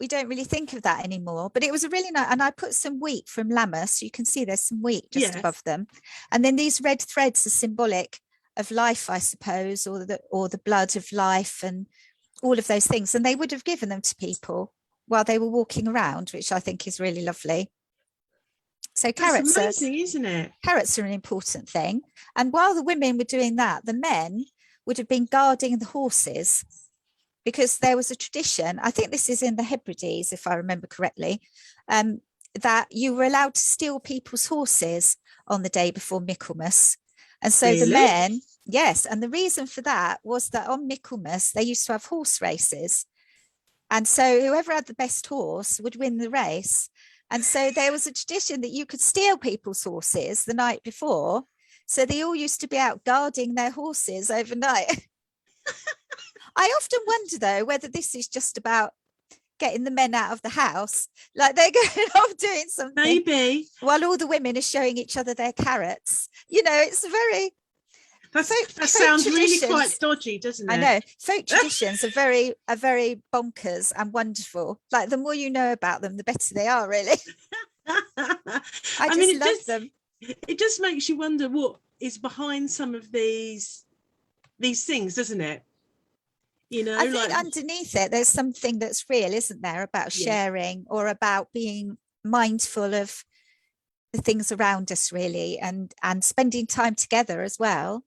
don't really think of that anymore. But it was a really nice, and I put some wheat from Lammas. You can see there's some wheat just above them. And then these red threads are symbolic of life, I suppose, or the blood of life and all of those things. And they would have given them to people while they were walking around, which I think is really lovely. So carrots, that's amazing, isn't it? Carrots are an important thing. And while the women were doing that, the men would have been guarding the horses, because there was a tradition, I think this is in the Hebrides, if I remember correctly, that you were allowed to steal people's horses on the day before Michaelmas. And so the men, yes, and the reason for that was that on Michaelmas, they used to have horse races. And so whoever had the best horse would win the race. And so there was a tradition that you could steal people's horses the night before. So they all used to be out guarding their horses overnight. I often wonder, though, whether this is just about getting the men out of the house, like they're going off doing something. Maybe. While all the women are showing each other their carrots. You know, it's very... That sounds really quite dodgy, doesn't it? I know. Folk traditions are very bonkers and wonderful. Like, the more you know about them, the better they are, really. I mean, love them. It just makes you wonder what is behind some of these things, doesn't it? you know. I think underneath it, there's something that's real, isn't there, about Yeah. sharing or about being mindful of the things around us, really, and spending time together as well,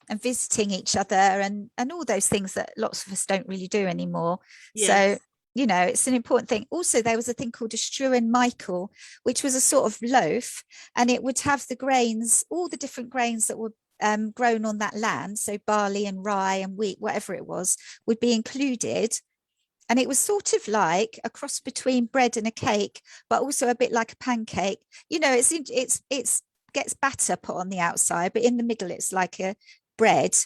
and visiting each other, and all those things that lots of us don't really do anymore. Yes. So, you know, it's an important thing. Also, there was a thing called a Struan Michael, which was a sort of loaf, and it would have the grains, all the different grains that were grown on that land. So barley and rye and wheat, whatever it was, would be included. And it was sort of like a cross between bread and a cake, but also a bit like a pancake. You know, it's gets batter put on the outside, but in the middle it's like a bread.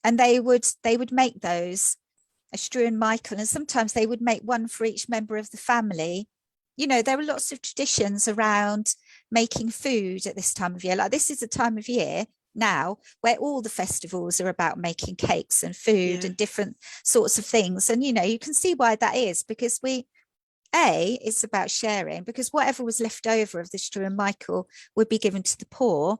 And they would make those, a Struan Michael, and sometimes they would make one for each member of the family. You know, there were lots of traditions around making food at this time of year. Like, this is a time of year now where all the festivals are about making cakes and food and different sorts of things. And, you know, you can see why that is, because it's about sharing, because whatever was left over of the Struan Michael would be given to the poor.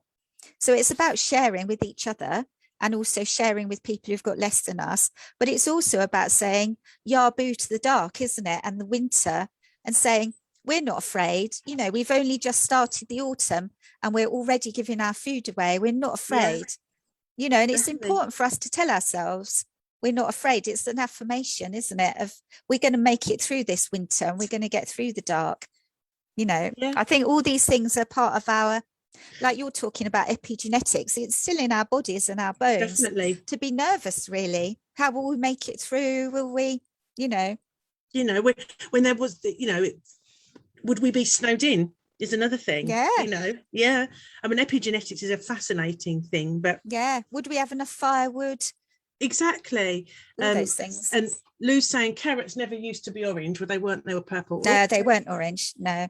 So it's about sharing with each other, and also sharing with people who've got less than us. But it's also about saying Yarbu to the dark, isn't it? And the winter, and saying, we're not afraid. You know, we've only just started the autumn and we're already giving our food away. We're not afraid. You know, and it's important for us to tell ourselves we're not afraid. It's an affirmation, isn't it? Of, we're going to make it through this winter and we're going to get through the dark. You know, I think all these things are part of our, like you're talking about epigenetics, it's still in our bodies and our bones. Definitely. To be nervous, really. How will we make it through? Will we, you know? You know, when there was, you know, would we be snowed in is another thing. You know, I mean, epigenetics is a fascinating thing, but would we have enough firewood? Exactly. All those things. And Lou's saying carrots never used to be orange, but they weren't, they were purple. No, they weren't orange. No.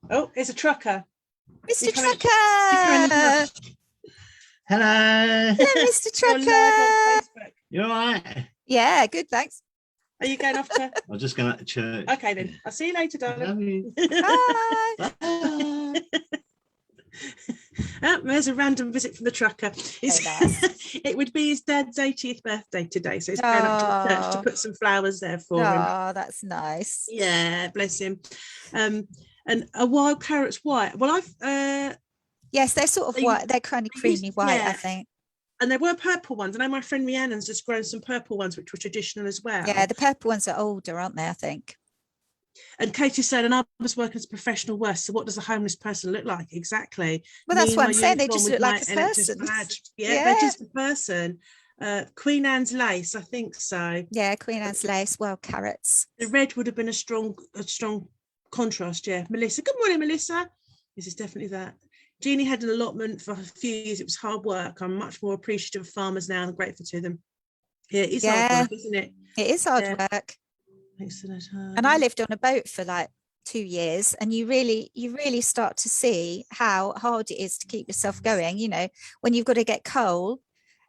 Oh, there's a trucker. Mr. Trucker! Hello. Hello, Mr. Trucker. You all right? Yeah, good, thanks. Are you going off to? I'm just going out to church. Okay, then. I'll see you later, darling. Love you. Bye. Bye. There's a random visit from the trucker. It would be his dad's 80th birthday today, so he's going up to the church to put some flowers there for him. Oh, that's nice. Yeah, bless him. And a wild carrot's white. Well, yes, they're sort of white. They're kind of creamy white, I think. And there were purple ones. I know my friend Rhiannon's just grown some purple ones, which were traditional as well. Yeah, the purple ones are older, aren't they, I think? And Katie said, and I was working as a professional nurse, so what does a homeless person look like? Exactly. Well, that's what I'm saying. They just look like a person. They're just a person. Queen Anne's lace, I think so. Yeah, Queen Anne's lace, wild carrots. The red would have been a strong contrast, Melissa. Good morning, Melissa. This is definitely that. Jeannie had an allotment for a few years. It was hard work. I'm much more appreciative of farmers now and grateful to them. Yeah, it is hard work, isn't it? It is hard work. Excellent. And I lived on a boat for like 2 years, and you really start to see how hard it is to keep yourself going. You know, when you've got to get coal,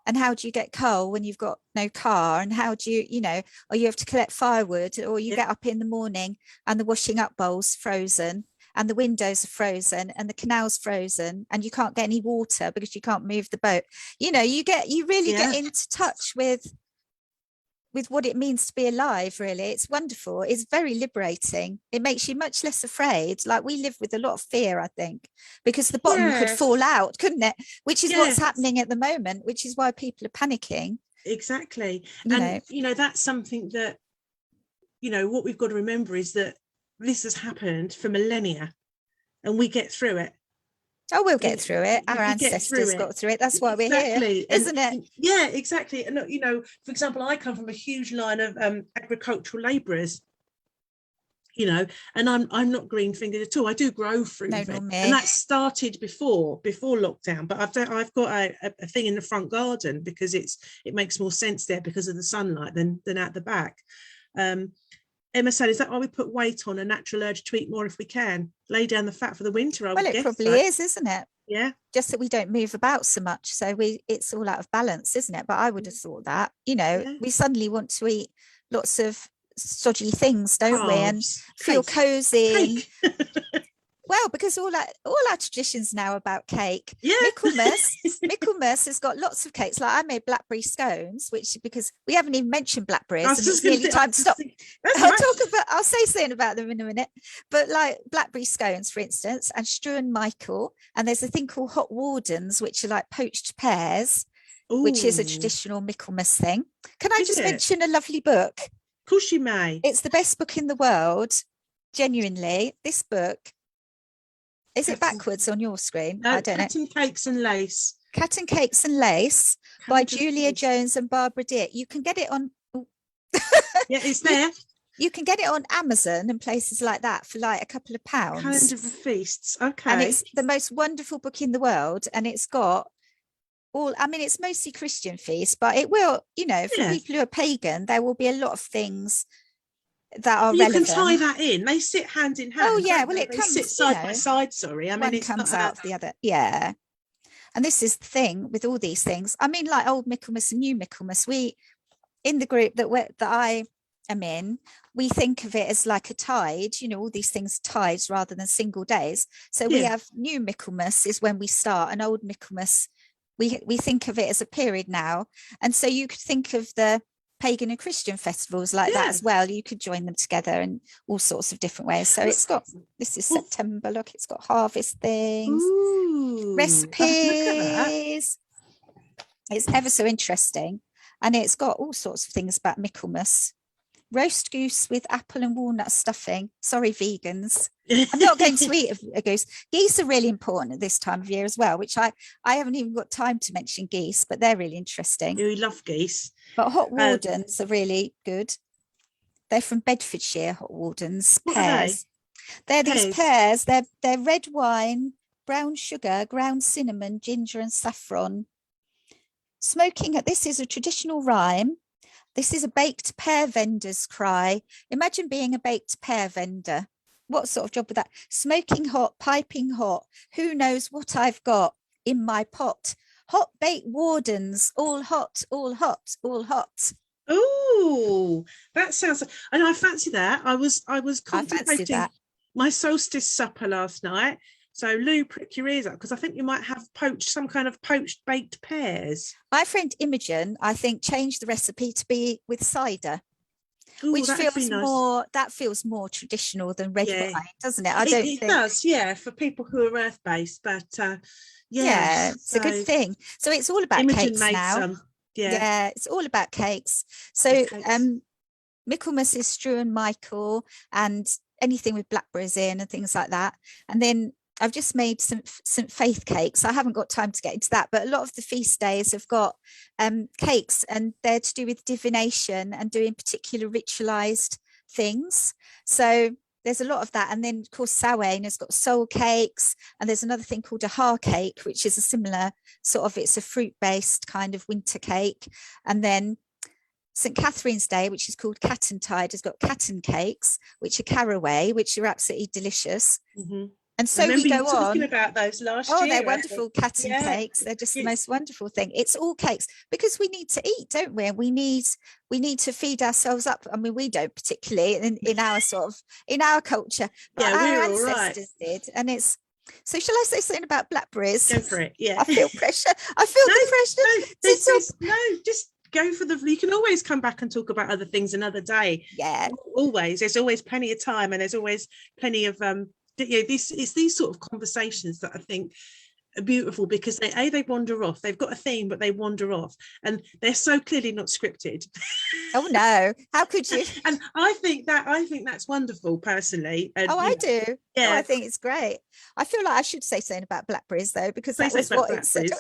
and how do you get coal when you've got no car? And how do you know, or you have to collect firewood, or you get up in the morning and the washing up bowl's frozen, and the windows are frozen, and the canal's frozen, and you can't get any water because you can't move the boat. You know, you really get into touch with what it means to be alive, really. It's wonderful. It's very liberating. It makes you much less afraid. Like, we live with a lot of fear, I think, because the bottom could fall out, couldn't it? Which is what's happening at the moment, which is why people are panicking. Exactly. You know, that's something that, you know, what we've got to remember is that this has happened for millennia and we get through it. Oh, we'll get through it. Our ancestors got through it. That's why we're here, isn't it? Yeah, exactly. And, you know, for example, I come from a huge line of agricultural labourers, you know, and I'm not green fingered at all. I do grow fruit, and that started before lockdown. But I've got a thing in the front garden because it makes more sense there because of the sunlight than at the back. Emma said, is that why we put weight on, a natural urge to eat more if we can? Lay down the fat for the winter, I would guess. Well, it probably is, isn't it? Yeah. Just that we don't move about so much. So it's all out of balance, isn't it? But I would have thought that, you know, we suddenly want to eat lots of stodgy things, don't we? And feel cozy. Well, because all our traditions now about cake. Yeah. Michaelmas has got lots of cakes. Like I made blackberry scones, which because we haven't even mentioned blackberries, I was and just it's gonna nearly say- time to stop. That's right. I'll say something about them in a minute. But like blackberry scones, for instance, and strewn Michael, and there's a thing called hot wardens, which are like poached pears, which is a Ooh, traditional Michaelmas thing. Can I Is just it? mention a lovely book? Of course you may. It's the best book in the world. Genuinely, this book. Is it backwards on your screen? No, I don't know. Cat and Cakes and Lace. Cat and Cakes and Lace Can by I just Julia see? Jones and Barbara Dick. You can get it on Yeah, it's there. you can get it on Amazon and places like that for like a couple of Calendar pounds. of Feasts. Okay. And it's the most wonderful book in the world. And it's got it's mostly Christian feasts, but it will, for Yeah. people who are pagan, there will be a lot of things that are you relevant. can tie that in. They sit hand in hand. Oh, yeah, don't well, they? it They comes, sit side by side. Sorry, I mean one it's comes not out of the other. Yeah. And this is the thing with all these things. I mean, like old Michaelmas and new Michaelmas, we in the group that I am in, we think of it as like a tide, all these things tides rather than single days. So we Yeah. have new Michaelmas is when we start, and old Michaelmas, we think of it as a period now. And so you could think of the pagan and Christian festivals like that Yeah. as well. You could join them together in all sorts of different ways. So it's got, this is Well- September, look, it's got harvest things, Ooh, recipes. Look at that. It's ever so interesting. And it's got all sorts of things about Michaelmas. Roast goose with apple and walnut stuffing. Sorry, vegans. I'm not going to eat a goose. Geese are really important at this time of year as well, which I haven't even got time to mention geese, but they're really interesting. We love geese. But hot wardens are really good. They're from Bedfordshire, hot wardens. What are Pears. They're these Pears. pears. They're red wine, brown sugar, ground cinnamon, ginger and saffron. This is a traditional rhyme. This is a baked pear vendor's cry. Imagine being a baked pear vendor. What sort of job would that? Smoking hot, piping hot. Who knows what I've got in my pot? Hot baked wardens, all hot, all hot, all hot. Oh, that sounds. And I fancy that. I was fancy contemplating that. my solstice supper last night. So Lou, prick your ears up because I think you might have some kind of poached baked pears. My friend Imogen, I think, changed the recipe to be with cider, Ooh, which that'd be feels nice. feels more traditional than red Yeah. wine, doesn't it? I don't It think. does, yeah, for people who are earth based, but Yeah, it's a good thing. So it's all about Imogen cakes made now. some. Yeah. It's all about cakes. So Cakes. Michaelmas is strewn Michael and anything with blackberries in and things like that. And then I've just made some St. Faith cakes. I haven't got time to get into that, but a lot of the feast days have got cakes, and they're to do with divination and doing particular ritualized things. So there's a lot of that. And then of course Samhain has got soul cakes, and there's another thing called a har cake, which is a similar sort of, it's a fruit-based kind of winter cake. And then St. Catherine's Day, which is called Catentide, has got catten cakes, which are caraway, which are absolutely delicious. Mm-hmm. And so Remember we you go talking on. about those last year. Oh, they're I wonderful think. catten Yeah. cakes. They're just the It's- most wonderful thing. It's all cakes because we need to eat, don't we? And we need to feed ourselves up. I mean, we don't particularly in our in our culture, but Yeah, our we're all right. ancestors did. And it's so. Shall I say something about blackberries? Go for it. Yeah. I feel pressure. I feel the pressure. Just go for you can always come back and talk about other things another day. Yeah. Always. There's always plenty of time, and there's always plenty of it's these sort of conversations that I think are beautiful because they wander off. They've got a theme, but they wander off, and they're so clearly not scripted. Oh no! How could you? And I think that's wonderful, personally. And, I do. Yeah, I think it's great. I feel like I should say something about blackberries though, because that was what it said.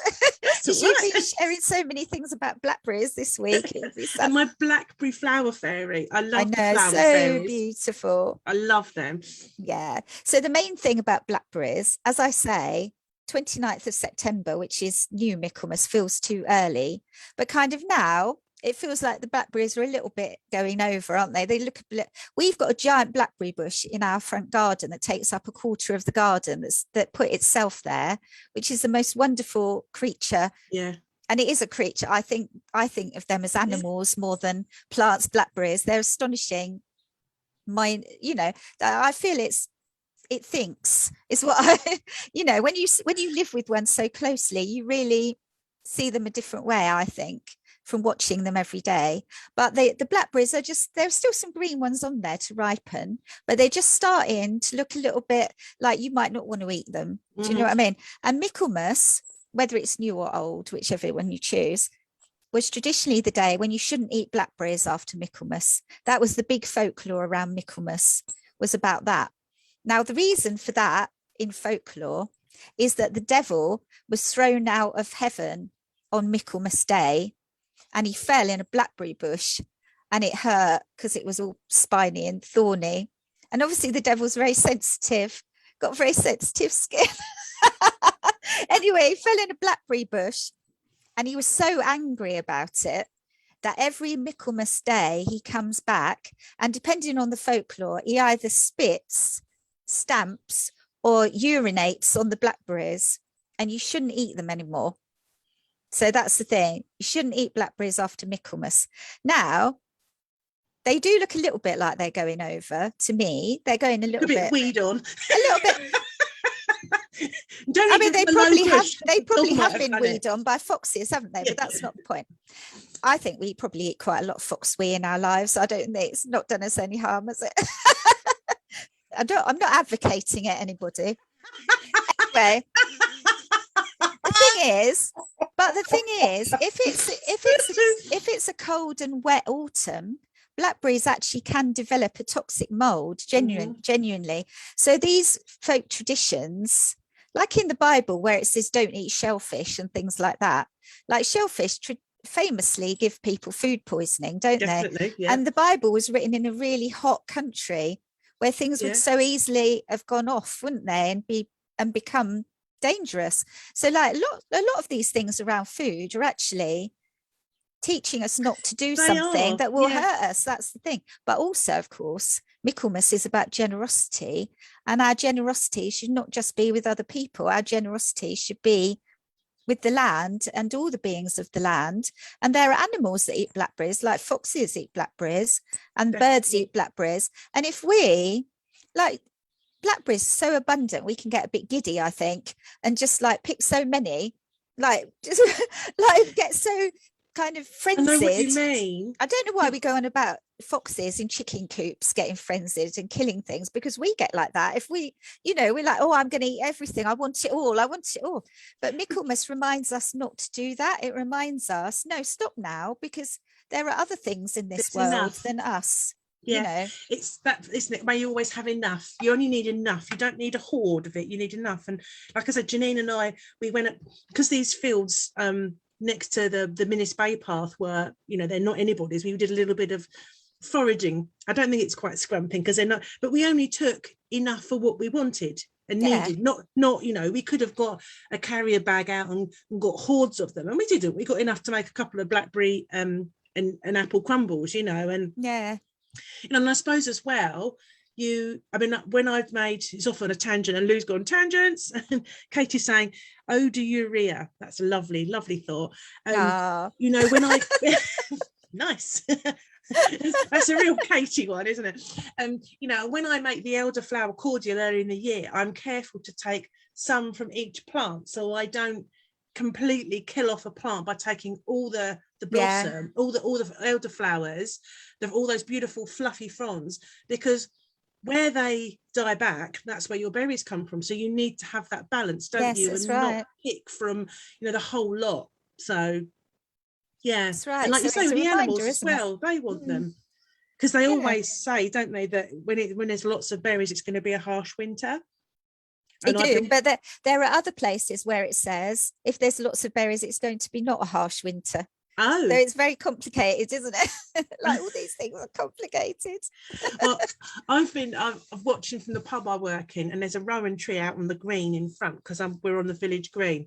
That's You've right. been sharing so many things about blackberries this week. And my blackberry flower fairy. I love the flower so fairies. beautiful. I love them. Yeah. So the main thing about blackberries, as I say, 29th of September, which is new Michaelmas, feels too early, but kind of now it feels like the blackberries are a little bit going over, aren't they? They look a bit. We've got a giant blackberry bush in our front garden that takes up a quarter of the garden that put itself there, which is the most wonderful creature. Yeah. And it is a creature. I think of them as animals more than plants. Blackberries, they're astonishing. I feel it's it thinks is what I, when you live with one so closely, you really see them a different way, I think, from watching them every day. But the blackberries are there's still some green ones on there to ripen, but they're just starting to look a little bit like you might not want to eat them. Do you know what I mean? And Michaelmas, whether it's new or old, whichever one you choose, was traditionally the day when you shouldn't eat blackberries after Michaelmas. That was the big folklore around Michaelmas, was about that. Now, the reason for that in folklore is that the devil was thrown out of heaven on Michaelmas Day, and he fell in a blackberry bush, and it hurt because it was all spiny and thorny. And obviously the devil's very sensitive, got very sensitive skin. Anyway, he fell in a blackberry bush, and he was so angry about it that every Michaelmas Day he comes back, and depending on the folklore, he either spits, stamps, or urinates on the blackberries, and you shouldn't eat them anymore. So that's the thing. You shouldn't eat blackberries after Michaelmas. Now, they do look a little bit like they're going over. To me, they're going a little bit weed on. A little bit. I mean, they probably have been weed on by foxes, haven't they? But that's not the point. I think we probably eat quite a lot of foxwee in our lives. I don't think it's not done us any harm, has it? I'm not advocating it, anybody. Anyway. The thing is, if it's a cold and wet autumn, blackberries actually can develop a toxic mold, genuinely. So these folk traditions, like in the Bible where it says don't eat shellfish and things like that, like shellfish famously give people food poisoning, don't they? Yeah. And the Bible was written in a really hot country where things would so easily have gone off, wouldn't they, and become dangerous. So like a lot of these things around food are actually teaching us not to do something that will hurt us. That's the thing. But also, of course, Michaelmas is about generosity, and our generosity should not just be with other people. Our generosity should be with the land and all the beings of the land. And there are animals that eat blackberries, like foxes eat blackberries, and birds eat blackberries. And if we blackberries so abundant, we can get a bit giddy, I think, and just like pick so many, like just like get so kind of frenzied. I know what you mean. I don't know why we go on about foxes in chicken coops getting frenzied and killing things, because we get like that. If we, we're like, oh, I'm going to eat everything. I want it all. But Michaelmas reminds us not to do that. It reminds us, no, stop now, because there are other things in this world than us. It's that, isn't it, where you always have enough. You only need enough. You don't need a hoard of it. You need enough. And like I said, Janine and I, we went up, because these fields next to the Minnis Bay path were, they're not anybody's. We did a little bit of foraging. I don't think it's quite scrumping because they're not, but we only took enough for what we wanted and needed. Not we could have got a carrier bag out and got hordes of them, and we didn't. We got enough to make a couple of blackberry and apple crumbles, and and I suppose as well, when I've made, it's off on a tangent and Lou's gone tangents, and Katie's saying, oh, do urea. That's a lovely, lovely thought. When I, nice. That's a real Katie one, isn't it? When I make the elderflower cordial early in the year, I'm careful to take some from each plant, so I don't completely kill off a plant by taking all the blossom, all the elderflowers, all those beautiful fluffy fronds, because where they die back, that's where your berries come from. So you need to have that balance, don't you? And not pick from the whole lot. So that's right. And like you say, with the animals as well, they want them, because they always say, don't they, that when there's lots of berries, it's going to be a harsh winter. They do, but there are other places where it says if there's lots of berries, it's going to be not a harsh winter. Oh, so it's very complicated, isn't it? Like all these things are complicated. Well, I'm watching from the pub I work in, and there's a rowan tree out on the green in front, because we're on the village green.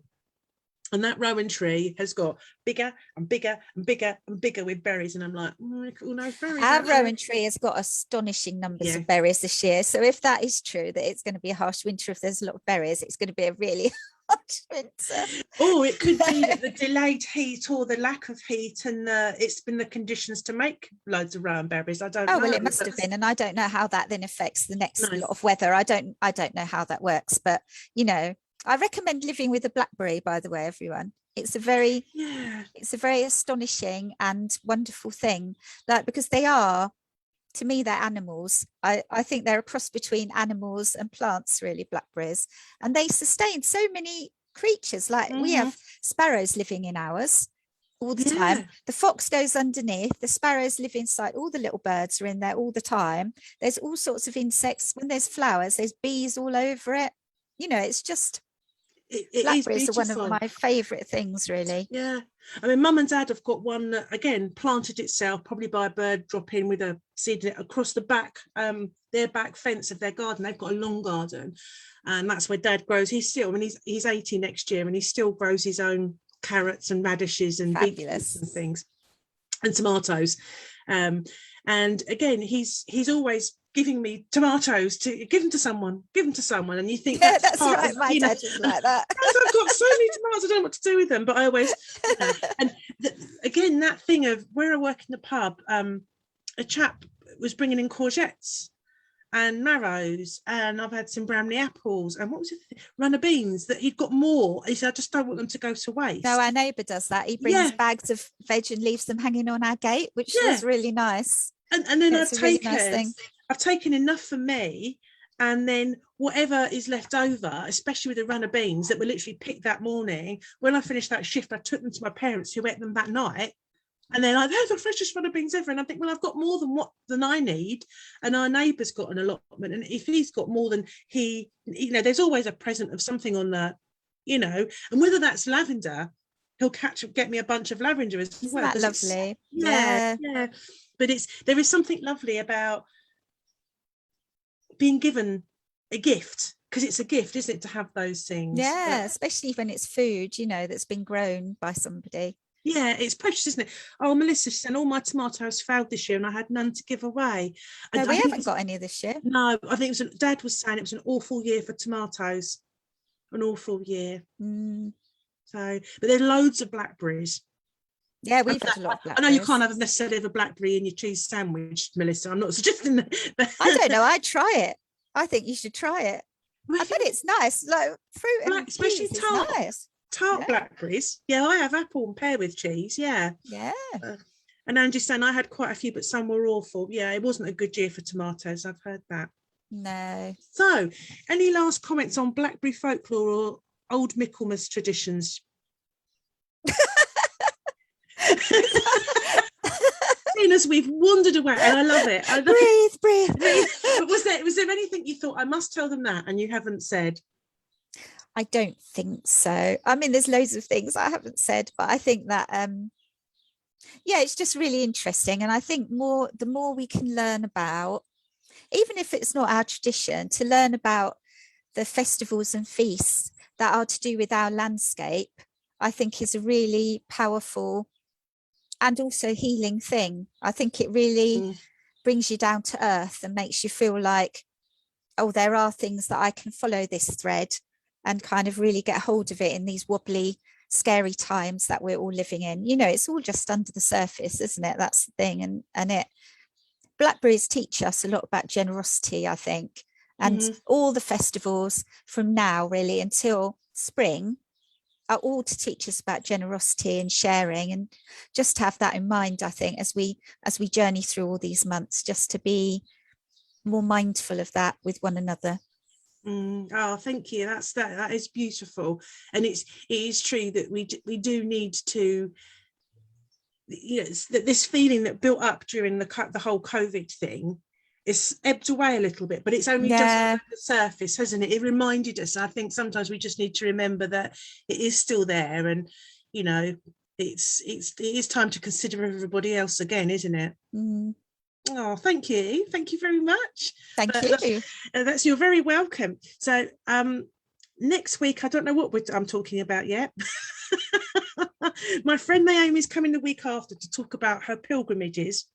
And that rowan tree has got bigger and bigger and bigger and bigger with berries. And I'm like, all those berries. Our rowan tree has got astonishing numbers of berries this year. So if that is true, that it's going to be a harsh winter if there's a lot of berries, it's going to be a really March, winter. Or it could be that the delayed heat or the lack of heat, and it's been the conditions to make loads of rowan berries. I don't know. Oh, well, it must have been. And I don't know how that then affects the next No. lot of weather. I don't know how that works. But, you know, I recommend living with a blackberry, by the way, everyone. It's a very astonishing and wonderful thing, like, because they are, to me, they're animals. I think they're a cross between animals and plants, really, blackberries. And they sustain so many creatures. Like we have sparrows living in ours all the time. The fox goes underneath, the sparrows live inside, all the little birds are in there all the time. There's all sorts of insects. When there's flowers, there's bees all over it. You know, it's just, blackberries are one of my favorite things, really. Yeah, I mean, Mum and Dad have got one that, again, planted itself probably by a bird drop in with a seed in it across the back, their back fence of their garden. They've got a long garden, and that's where Dad grows. He's still, I mean, he's 80 next year, and he still grows his own carrots and radishes and beetroots and things, and tomatoes. And again, he's always giving me tomatoes to give them to someone, and you think, that's right, my dad was like that. I've got so many tomatoes, I don't know what to do with them, but I always, you know, and again, that thing of where I work in the pub, a chap was bringing in courgettes and marrows, and I've had some Bramley apples, and what was it, runner beans, that he'd got more. He said, I just don't want them to go to waste. No, our neighbour does that. He brings bags of veg and leaves them hanging on our gate, which was really nice. And then I've It's taken enough for me, and then whatever is left over, especially with the runner beans that were literally picked that morning, when I finished that shift, I took them to my parents, who ate them that night. And they're like, they're the freshest runner beans ever. And I think, well, I've got more than I need. And our neighbour's got an allotment. And if he's got more than he, you know, there's always a present of something on that, you know, and whether that's lavender, he'll get me a bunch of lavender as well. Isn't that lovely? Yeah. But there is something lovely about being given a gift, because it's a gift, isn't it, to have those things? Yeah, especially when it's food, you know, that's been grown by somebody. Yeah, it's precious, isn't it? Oh, Melissa, she said all my tomatoes failed this year and I had none to give away. No, we haven't got any this year. No, I think Dad was saying it was an awful year for tomatoes. An awful year. So, but there's loads of blackberries. Yeah, we've had a lot of blackberries. I know you can't have necessarily have a blackberry in your cheese sandwich, Melissa. I'm not suggesting that. I don't know. I'd try it. I think you should try it. I bet it's nice. Like fruit and especially cheese is nice. Tart blackberries. Yeah, I have apple and pear with cheese. Yeah. And Angie's saying I had quite a few, but some were awful. Yeah, it wasn't a good year for tomatoes. I've heard that. No. So, any last comments on Blackberry folklore or old Michelmas traditions? Seeing as we've wandered away, and I love it. Breathe. But was there anything you thought I must tell them that and you haven't said? I don't think so. I mean, there's loads of things I haven't said, but I think that it's just really interesting. And I think the more we can learn about, even if it's not our tradition, to learn about the festivals and feasts that are to do with our landscape, I think is a really powerful and also healing thing. I think it really brings you down to earth and makes you feel like, oh, there are things that I can follow this thread and kind of really get hold of it in these wobbly, scary times that we're all living in. You know, it's all just under the surface, isn't it? That's the thing. And blackberries teach us a lot about generosity, I think. And all the festivals from now really until spring are all to teach us about generosity and sharing, and just have that in mind, I think, as we journey through all these months, just to be more mindful of that with one another. Oh, thank you. That is beautiful, and it is true that we do need to, you know, this feeling that built up during the whole COVID thing is ebbed away a little bit, but it's only just on the surface, hasn't it? It reminded us. I think sometimes we just need to remember that it is still there, and you know, it is time to consider everybody else again, isn't it? Oh, thank you very much. Thank you. You're very welcome. So next week, I don't know what I'm talking about yet. My friend Naomi's coming the week after to talk about her pilgrimages.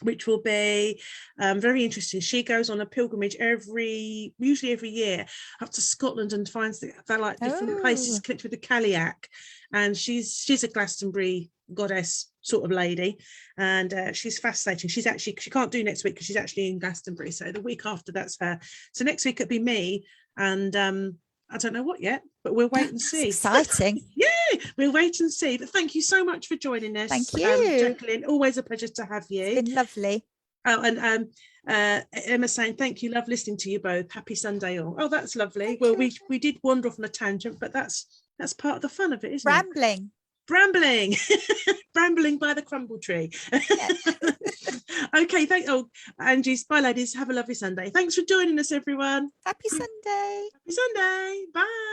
which will be very interesting. She goes on a pilgrimage usually every year, up to Scotland and finds they're like different places connected with the Cailleach. And she's a Glastonbury goddess sort of lady, and she's fascinating. She can't do next week because she's actually in Glastonbury. So the week after, that's her. So next week it'll be me, and I don't know what yet, but we'll wait and see. Exciting. Yeah, we'll wait and see. But thank you so much for joining us. Thank you, Jacqueline. Always a pleasure to have you. It's been lovely. Oh, and Emma saying thank you, love listening to you both. Happy Sunday all. Oh, that's lovely. Thank well, you. we did wander off on a tangent, but that's part of the fun of it, isn't Rambling. it? Brambling by the crumble tree. Yeah. Okay, Angie's bye, ladies. Have a lovely Sunday. Thanks for joining us, everyone. Happy Sunday. Happy Sunday. Bye.